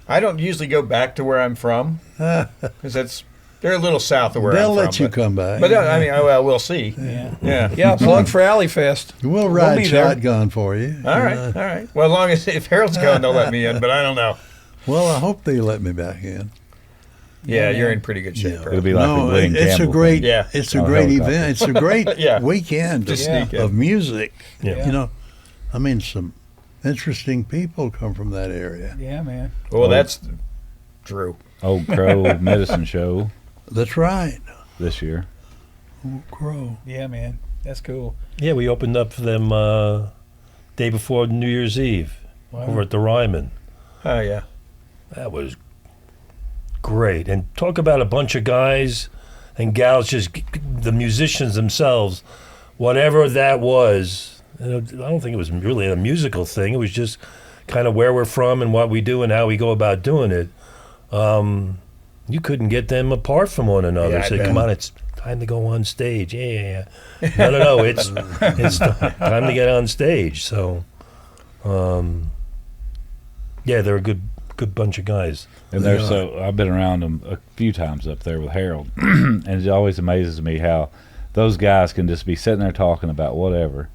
I don't usually go back to where I'm from because they're a little south of where They'll I'm let from. you come back. But I mean, well, we'll see. Yeah. Yeah. Yeah, plug for Alley Fest. We'll be ride there. shotgun for you. All right, all right. Well, as long as if Harold's going, they'll let me in. But I don't know. Well, I hope they let me back in. Yeah, Yeah, you're man. in pretty good shape. Yeah. It'll Harold. be like the Glenn it's a Campbell great, thing. Yeah. it's a On a great helicopter. event. It's a great Yeah. weekend Just Yeah. sneak in. of music. Yeah. You know, I mean, some interesting people come from that area. Yeah, man. Well, that's true. Old Crow Medicine Show That's right. this year. Oh, Crow. Yeah, man. That's cool. Yeah, we opened up for them day before New Year's Eve over at the Ryman. Oh yeah. That was great. And talk about a bunch of guys and gals, just the musicians themselves, whatever that was. You know, I don't think it was really a musical thing. It was just kind of where we're from and what we do and how we go about doing it. You couldn't get them apart from one another. Yeah, I Say, bet. come on, it's time to go on stage. Yeah. No, it's time to get on stage. So, yeah, they're a good bunch of guys. And they're so I've been around them a few times up there with Harold, and it always amazes me how those guys can just be sitting there talking about whatever,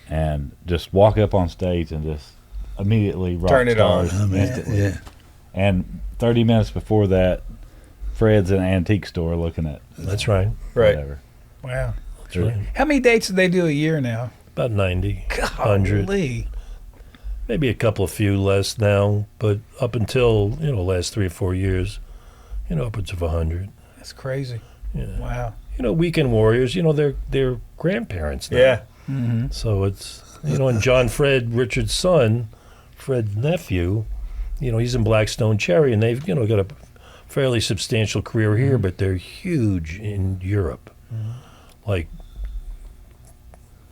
and just walk up on stage and just immediately rock Turn it on. stars I mean, instantly. yeah. And 30 minutes before that, Fred's in an antique store looking at That's right. Right. whatever. Wow. That's right. How many dates do they do a year now? About 90, 100. Golly. Maybe a couple of few less now, but up until, last 3 or 4 years, upwards of 100. That's crazy. Yeah. Wow. Weekend warriors, they're grandparents now. Yeah. Mm-hmm. So it's, and John Fred, Richard's son, Fred's nephew, he's in Blackstone Cherry, and they've, got a fairly substantial career here, but they're huge in Europe. Like,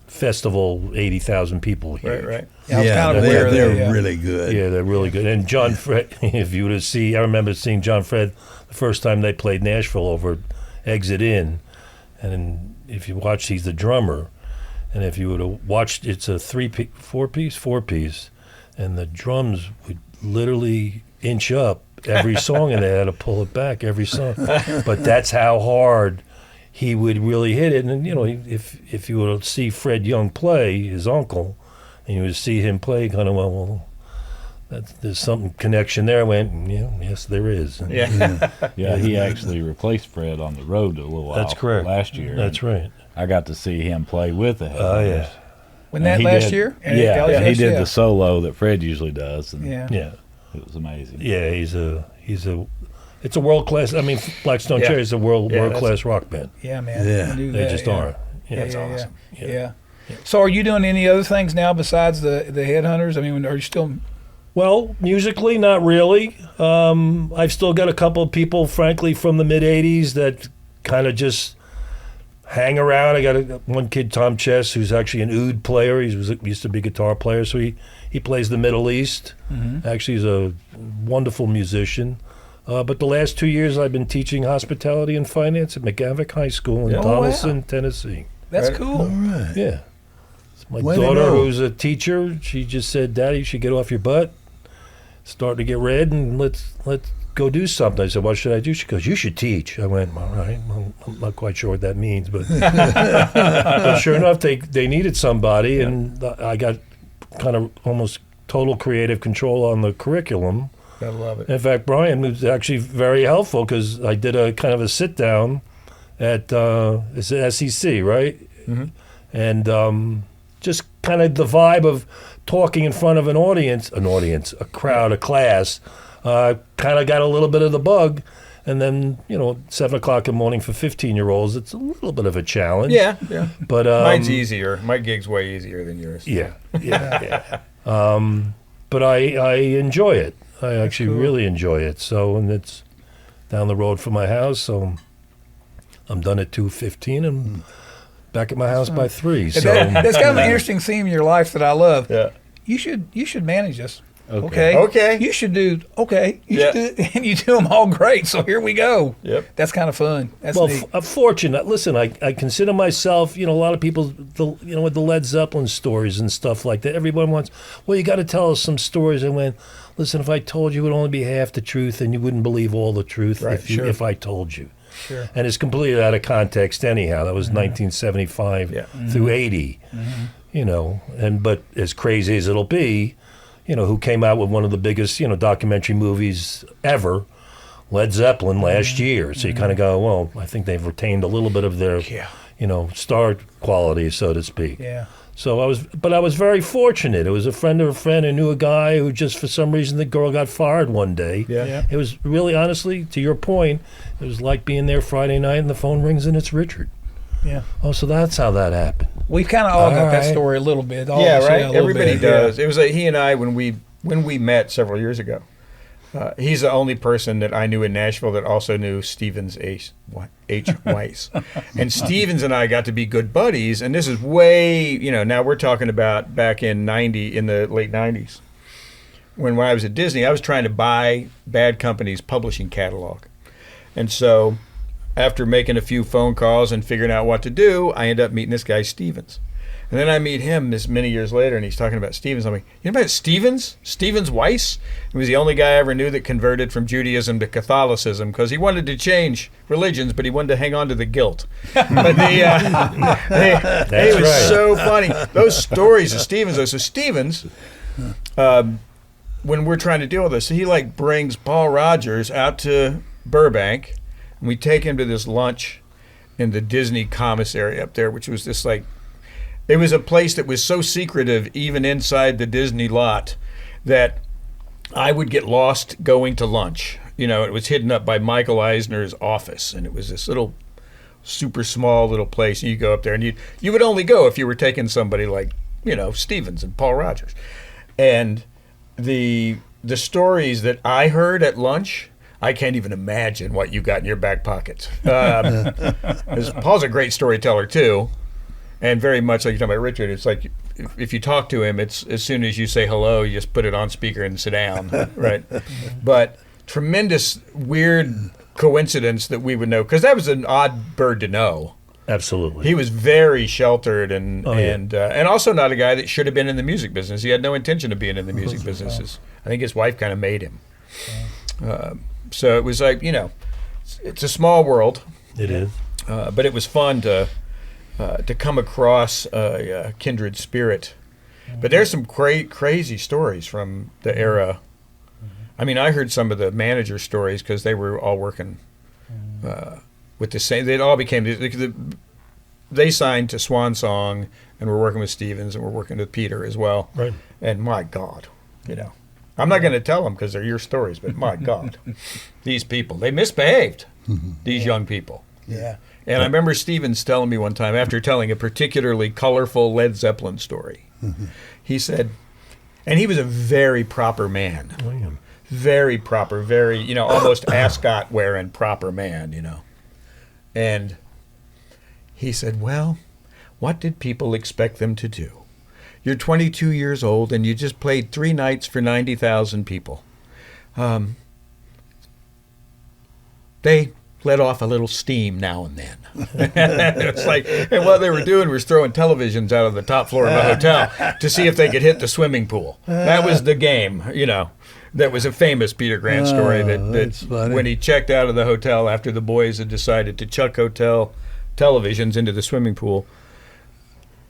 festival, 80,000 people here. Right. Yeah, I was kind of they're, aware of they're that, yeah. really good. Yeah, they're really good. And John Fred, if you were to see, I remember seeing John Fred the first time they played Nashville over at Exit Inn. And if you watch, he's the drummer. And if you would have watched, it's a four piece, and the drums would literally inch up every song, and they had to pull it back every song. But that's how hard he would really hit it. And if you were to see Fred Young play, his uncle, and you would see him play, kind of well, there's some connection there. I went, yes, there is. And Yeah, he actually replaced Fred on the road a little while. That's correct. Last year. That's right. I got to see him play with the Oh, Headhunters. yeah. When And that he last did- year? Yeah, Alley he Fest, did yeah. the solo that Fred usually does, and Yeah. Yeah. it was amazing. Yeah, it's a world class. I mean, Blackstone Yeah. Cherry is a world that's- class rock band. Yeah, man. Yeah. I knew They that, just yeah. are. Yeah, Yeah, it's yeah, awesome. Yeah. So are you doing any other things now besides the Headhunters? I mean, are you still... Well, musically, not really. I've still got a couple of people, frankly, from the mid '80s that kind of just hang around. I got one kid, Tom Chess, who's actually an oud player. He used to be a guitar player, so he plays the Middle East. Mm-hmm. Actually, he's a wonderful musician. But the last 2 years, I've been teaching hospitality and finance at McGavock High School in Yeah. Donaldson, Tennessee. That's Right. cool. All right. Yeah. It's my Way to daughter, go. who's a teacher, she just said, Daddy, you should get off your butt, start to get red, and let's go do something. I said, what should I do? She goes, you should teach. I went, all right. Well, I'm not quite sure what that means, but, but sure enough, they needed somebody, and I got kind of almost total creative control on the curriculum. I love it. In fact, Brian was actually very helpful because I did a kind of a sit down at it's SEC, right? Mhm. And just kind of the vibe of talking in front of an audience, a crowd, a class, kind of got a little bit of the bug. And then, 7 o'clock in the morning for 15-year-olds, it's a little bit of a challenge. Yeah. But Mine's easier. My gig's way easier than yours. Yeah. But I enjoy it. I actually really enjoy it. So, and it's down the road from my house, so I'm done at 2:15 and back at my house by 3. So That's kind of an interesting theme in your life that I love. Yeah. You should manage us. Okay. Okay. You should do. Okay. You Yeah. should do, and you do them all great. So here we go. Yep. That's kind of fun. That's Well, neat. I'm fortunate. Listen, I consider myself, a lot of people, with the Led Zeppelin stories and stuff like that, everyone wants, well, you got to tell us some stories. I went, listen, if I told you, it would only be half the truth, and you wouldn't believe all the truth if I told you. Sure. And it's completely out of context anyhow. That was 1975 through 80, but as crazy as it'll be, who came out with one of the biggest, documentary movies ever, Led Zeppelin last year. So you kind of go, well, I think they've retained a little bit of their, star quality, so to speak. Yeah. So I was very fortunate. It was a friend of a friend. I knew a guy who just, for some reason, the girl got fired one day. Yeah. It was really, honestly, to your point, it was like being there Friday night and the phone rings and it's Richard. Yeah. Oh, so that's how that happened. We've kind of all got that right. story a little bit. All Yeah, of us, right. a little Everybody bit. does. It was like he and I when we met several years ago. He's the only person that I knew in Nashville that also knew Stevens H. Weiss. And Stevens and I got to be good buddies. And this is way, now we're talking about back in the late 90s. When I was at Disney, I was trying to buy Bad Company's publishing catalog. And so after making a few phone calls and figuring out what to do, I ended up meeting this guy, Stevens. And then I meet him this many years later, and he's talking about Stevens. I'm like, you know about Stevens? Stevens Weiss? He was the only guy I ever knew that converted from Judaism to Catholicism because he wanted to change religions, but he wanted to hang on to the guilt. But it was so funny. Those stories of Stevens, though. So Stevens, when we're trying to deal with this, he brings Paul Rogers out to Burbank, and we take him to this lunch in the Disney commissary up there, which was this it was a place that was so secretive, even inside the Disney lot, that I would get lost going to lunch. It was hidden up by Michael Eisner's office, and it was this little, super small little place. And you go up there, and you would only go if you were taking somebody like, Stevens and Paul Rogers. And the stories that I heard at lunch, I can't even imagine what you got in your back pocket. Paul's a great storyteller too. And very much like you're talking about Richard, it's like if you talk to him, it's as soon as you say hello, you just put it on speaker and sit down, right? But tremendous, weird coincidence that we would know, because that was an odd bird to know. Absolutely. He was very sheltered and also not a guy that should have been in the music business. He had no intention of being in the music business. I think his wife kind of made him. So it was like, it's a small world. It is. But it was fun to come across a kindred spirit. But there's some crazy stories from the era. I mean, I heard some of the manager stories because they were all working with the same. They all became. They signed to Swan Song and were working with Stevens and we're working with Peter as well. Right. And my God, I'm not going to tell them because they're your stories, but my God, these people, they misbehaved. These young people. Yeah. And I remember Stevens telling me one time, after telling a particularly colorful Led Zeppelin story, he said, and he was a very proper man. Very proper, very, almost ascot wearing proper man, And he said, well, what did people expect them to do? You're 22 years old and you just played 3 nights for 90,000 people. They let off a little steam now and then. It's like, and what they were doing was throwing televisions out of the top floor of the hotel to see if they could hit the swimming pool. That was the game, That was a famous Peter Grant story that when he checked out of the hotel after the boys had decided to chuck hotel televisions into the swimming pool,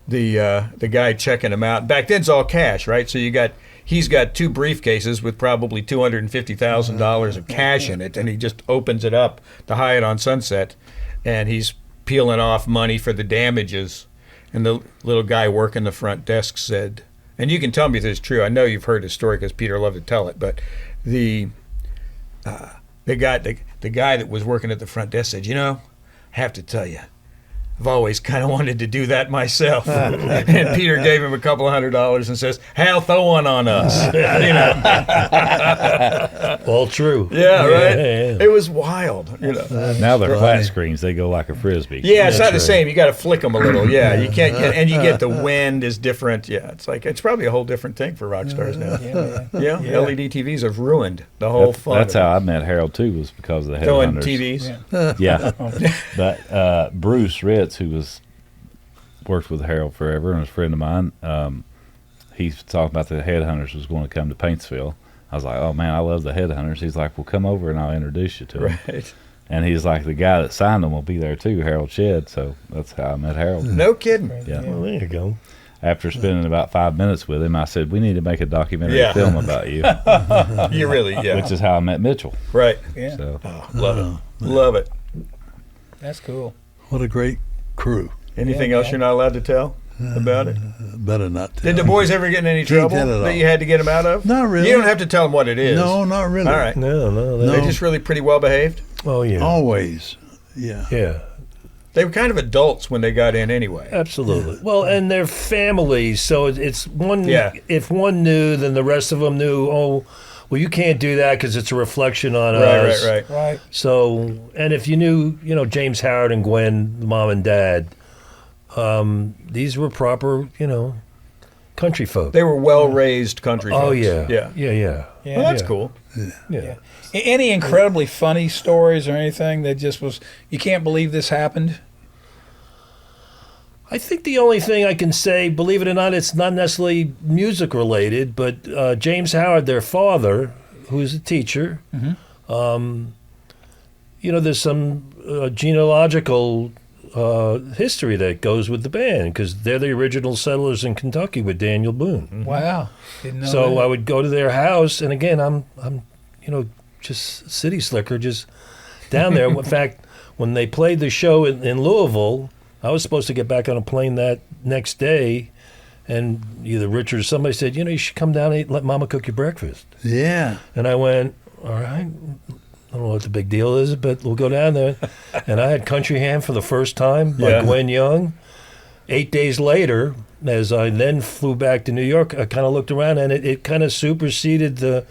the guy checking them out. Back then it's all cash, right? So he's got 2 briefcases with probably $250,000 of cash in it, and he just opens it up, the Hyatt on Sunset, and he's peeling off money for the damages. And the little guy working the front desk said, and you can tell me if this is true. I know you've heard his story because Peter loved to tell it, but the guy that was working at the front desk said, I have to tell you, I've always kind of wanted to do that myself. And Peter gave him a couple $100 and says, Hal, throw one on us. All true. Yeah, right? Yeah. It was wild. Now they're flat screens. They go like a Frisbee. Yeah, it's not the right. same. You got to flick them a little. Yeah, you can't get, and you get the wind is different. Yeah, it's probably a whole different thing for rock stars now. Yeah. Yeah, LED TVs have ruined the whole fun. That's how I met Harold too, was because of the throwing Headhunters. TVs. Yeah. But Bruce Ritz, who worked with Harold forever and was a friend of mine, he's talking about the Headhunters was going to come to Paintsville. I was like, oh man, I love the Headhunters. He's like, well, come over and I'll introduce you to them. Right. And he's like, the guy that signed them will be there too, Harold Shedd. So that's how I met Harold. No kidding. Yeah. Well, there you go. After spending about 5 minutes with him, I said, we need to make a documentary Yeah. film about you, You really, yeah. which is how I met Mitchell. Right. Yeah. So Oh, love it. Love it. That's cool. What a great crew. Anything Yeah, else man. you're not allowed to tell about it? Better not tell. Did the boys ever get in any trouble tell it all. that you had to get them out of? Not really. You don't have to tell them what it is. No, not really. All right. No. No. They're just really pretty well behaved. Oh, yeah. Always. Yeah. Yeah. They were kind of adults when they got in anyway. Absolutely. Well, and they're families, so it's one. Yeah. If one knew, then the rest of them knew. Oh, well, you can't do that because it's a reflection on us. Right. Right. So, and if you knew, James Howard and Gwen, mom and dad, these were proper, country folk. They were well-raised country Oh folks. yeah. Yeah. Yeah. Yeah. Well, that's Yeah. cool. Yeah. Any incredibly funny stories or anything that just was, you can't believe this happened? I think the only thing I can say, believe it or not, it's not necessarily music related, but James Howard, their father, who's a teacher, there's some genealogical history that goes with the band because they're the original settlers in Kentucky with Daniel Boone. Wow. Didn't know So that. I would go to their house, and again, I'm just city slicker, just down there. In fact, when they played the show in Louisville, I was supposed to get back on a plane that next day, and either Richard or somebody said, you should come down and eat, let Mama cook you breakfast. Yeah. And I went, all right. I don't know what the big deal is, but we'll go down there. And I had Country Ham for the first time by Yeah. Gwen Young. 8 days later, as I then flew back to New York, I kind of looked around, and it kind of superseded the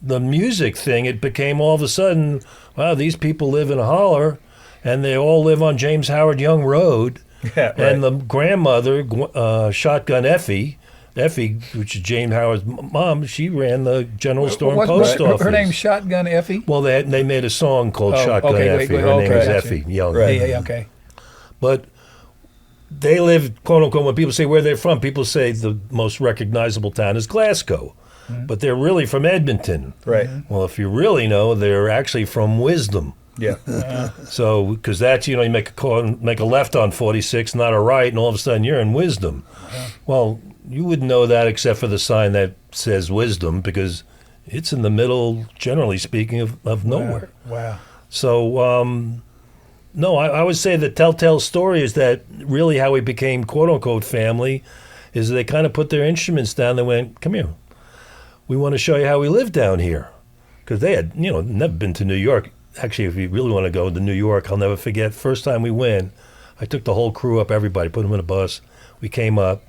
music thing. It became all of a sudden, wow, these people live in a holler, and they all live on James Howard Young Road. Yeah, right. And the grandmother, Shotgun Effie, which is James Howard's mom, she ran the general store and What's- post office. Her name's Shotgun Effie? Well, they made a song called Oh, Shotgun okay, Effie. wait, Her name okay, is gotcha. Effie Young. Right. Yeah, okay. But they live, quote unquote, when people say where they're from, people say the most recognizable town is Glasgow. But they're really from Edmonton. Right. Well, if you really know, they're actually from Wisdom. Yeah. So, because that's, you make a left on 46, not a right, and all of a sudden you're in Wisdom. Well, you wouldn't know that except for the sign that says Wisdom, because it's in the middle, generally speaking, of nowhere. Wow. So, no, I would say the telltale story is that really how we became quote-unquote family is they kind of put their instruments down. They went, come here. We want to show you how we live down here. Because they had, never been to New York. Actually, if you really want to go to New York, I'll never forget. First time we went, I took the whole crew up, everybody, put them in a bus. We came up.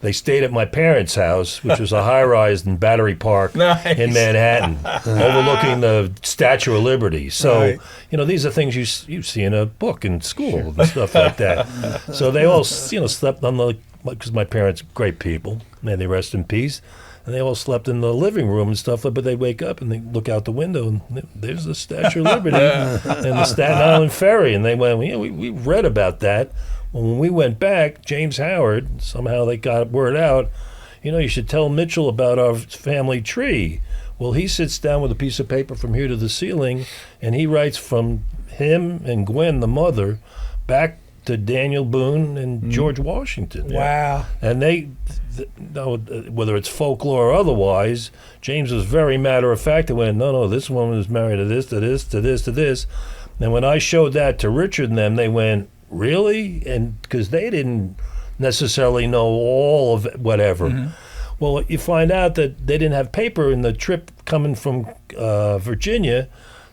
They stayed at my parents' house, which was a high-rise in Battery Park Nice. in Manhattan, overlooking the Statue of Liberty. So, Right. these are things you see in a book in school and stuff like that. So they all, slept on because my parents, great people, may they rest in peace, and they all slept in the living room and stuff, but they'd wake up and they'd look out the window, and there's the Statue of Liberty and the Staten Island Ferry. And they went, we read about that. Well, when we went back, James Howard, somehow they got word out, you should tell Mitchell about our family tree. Well, he sits down with a piece of paper from here to the ceiling, and he writes from him and Gwen, the mother, back to Daniel Boone and George Washington. Wow. And whether it's folklore or otherwise, James was very matter of fact. They went, no, this woman was married to this, to this, to this, to this. And when I showed that to Richard and them, they went, really? And because they didn't necessarily know all of it, whatever. Well, you find out that they didn't have paper in the trip coming from Virginia,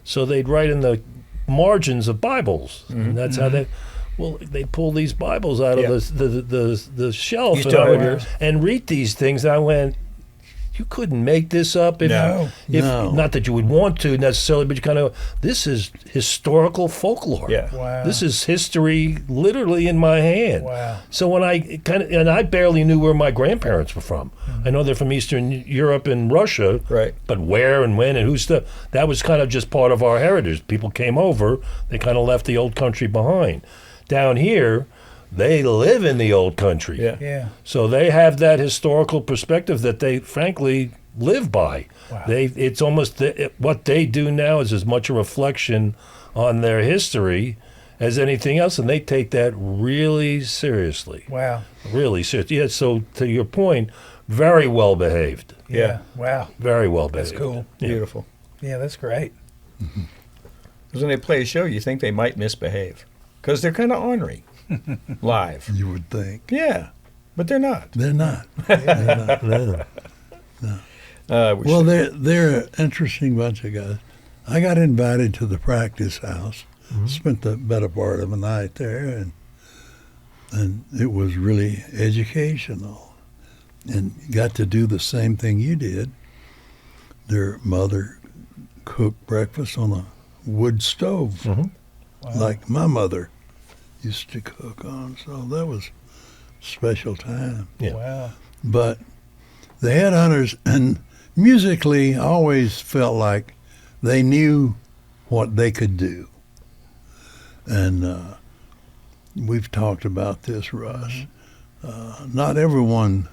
so they'd write in the margins of Bibles. And that's how they... Well, they pull these Bibles out Yeah. of the shelf You still heard yours? and read these things. And I went, you couldn't make this up. If, No. No. Not that you would want to necessarily, but you kind of, this is historical folklore. Yeah. Wow. This is history literally in my hand. Wow. So when and I barely knew where my grandparents were from. I know they're from Eastern Europe and Russia. Right. But where and when and who's stuff, that was kind of just part of our heritage. People came over, they kind of left the old country behind. Down here, they live in the old country. Yeah. Yeah. So they have that historical perspective that they frankly live by. Wow. It's almost what they do now is as much a reflection on their history as anything else, and they take that really seriously. Wow. Really serious. Yeah. So to your point, very well behaved. Yeah. Wow. Very well behaved. That's cool. Yeah. Beautiful. Yeah, that's great. Because when they play a show, you think they might misbehave. Because they're kind of ornery live. You would think. Yeah. But they're not. They're not. They're not. Well, they're an interesting bunch of guys. I got invited to the practice house, spent the better part of the night there, and it was really educational, and got to do the same thing you did. Their mother cooked breakfast on a wood stove, like my mother used to cook on, so that was special time. Yeah. Wow. But the Headhunters, and musically, I always felt like they knew what they could do. And we've talked about this, Russ. Not everyone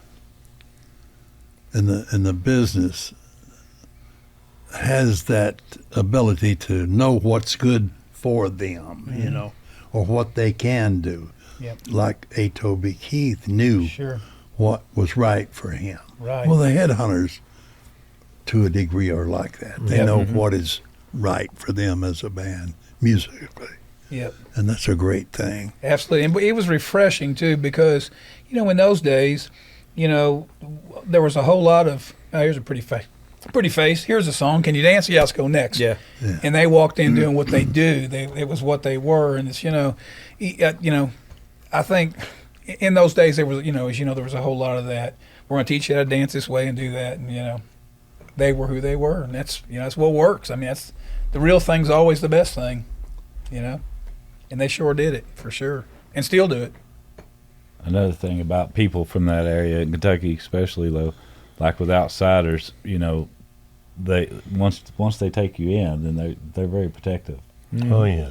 in the business has that ability to know what's good for them, you know, or what they can do. Yep. Like A. Toby Keith knew Sure. what was right for him. Right. Well, the Headhunters, to a degree, are like that. They Yep. know what is right for them as a band musically, Yep. and that's a great thing. Absolutely. And it was refreshing, too, because, you know, in those days, you know, there was a whole lot of, oh, here's a pretty face. Here's a song. Can you dance? Yeah, let's go next. Yeah. And they walked in doing what they do. It was what they were. And it's, you know, I think in those days there was, you know, as you know, there was a whole lot of that. We're going to teach you how to dance this way and do that. And, you know, they were who they were. And that's, you know, that's what works. I mean, that's the real thing's always the best thing, you know. And they sure did it, for sure. And still do it. Another thing about people from that area in Kentucky, especially though, like with outsiders, you know, they once they take you in, then they're very protective. Oh yeah.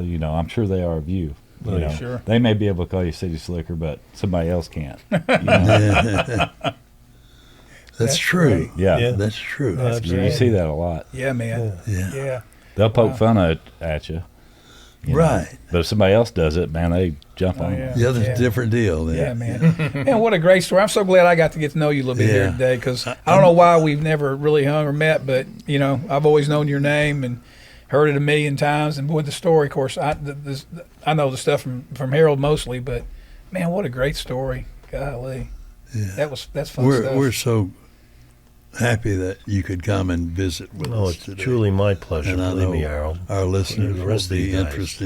You know, I'm sure they are of you. You Oh, know, sure. They may be able to call you city slicker, but somebody else can't. You know? That's true. Yeah, Yeah. That's true. you see that a lot. Yeah, man. Yeah. Yeah. They'll poke fun at you. You know. Right. But if somebody else does it, man, they jump Oh, on yeah. you. Yeah, that's a different deal then. Yeah, man. Man, what a great story. I'm so glad I got to get to know you a little bit here Yeah. today, because I don't know why we've never really hung or met, but, you know, I've always known your name and heard it a million times. And boy, the story, of course, I know the stuff from Harold mostly, but, man, what a great story. Golly. Yeah. That's fun stuff. We're so happy that you could come and visit with Oh, us it's today. truly my pleasure. And I Believe know me, Harold. our listeners The will rest of be you guys.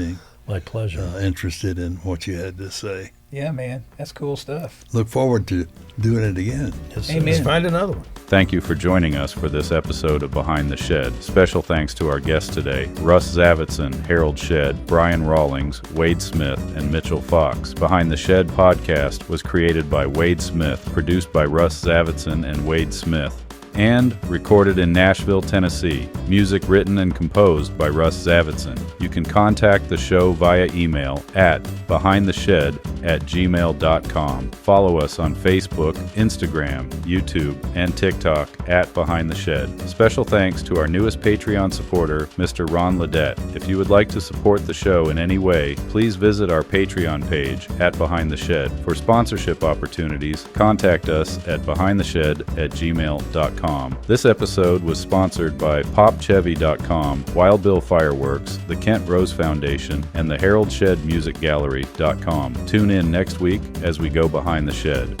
interested in what you had to say. Yeah, man. That's cool stuff. Look forward to doing it again. Yes, sir. Amen. Let's find another one. Thank you for joining us for this episode of Behind the Shed. Special thanks to our guests today, Russ Zavitson, Harold Shedd, Brian Rawlings, Wade Smith, and Mitchell Fox. Behind the Shed podcast was created by Wade Smith, produced by Russ Zavitson and Wade Smith, and recorded in Nashville, Tennessee. Music written and composed by Russ Zavitson. You can contact the show via email at behindtheshed@gmail.com. Follow us on Facebook, Instagram, YouTube, and TikTok at Behind the Shed. Special thanks to our newest Patreon supporter, Mr. Ron Ledette. If you would like to support the show in any way, please visit our Patreon page at Behind the Shed. For sponsorship opportunities, contact us at behindtheshed@gmail.com. This episode was sponsored by PopChevy.com, Wild Bill Fireworks, the Kent Rose Foundation, and the Harold Shedd Music Gallery.com. Tune in next week as we go behind the shed.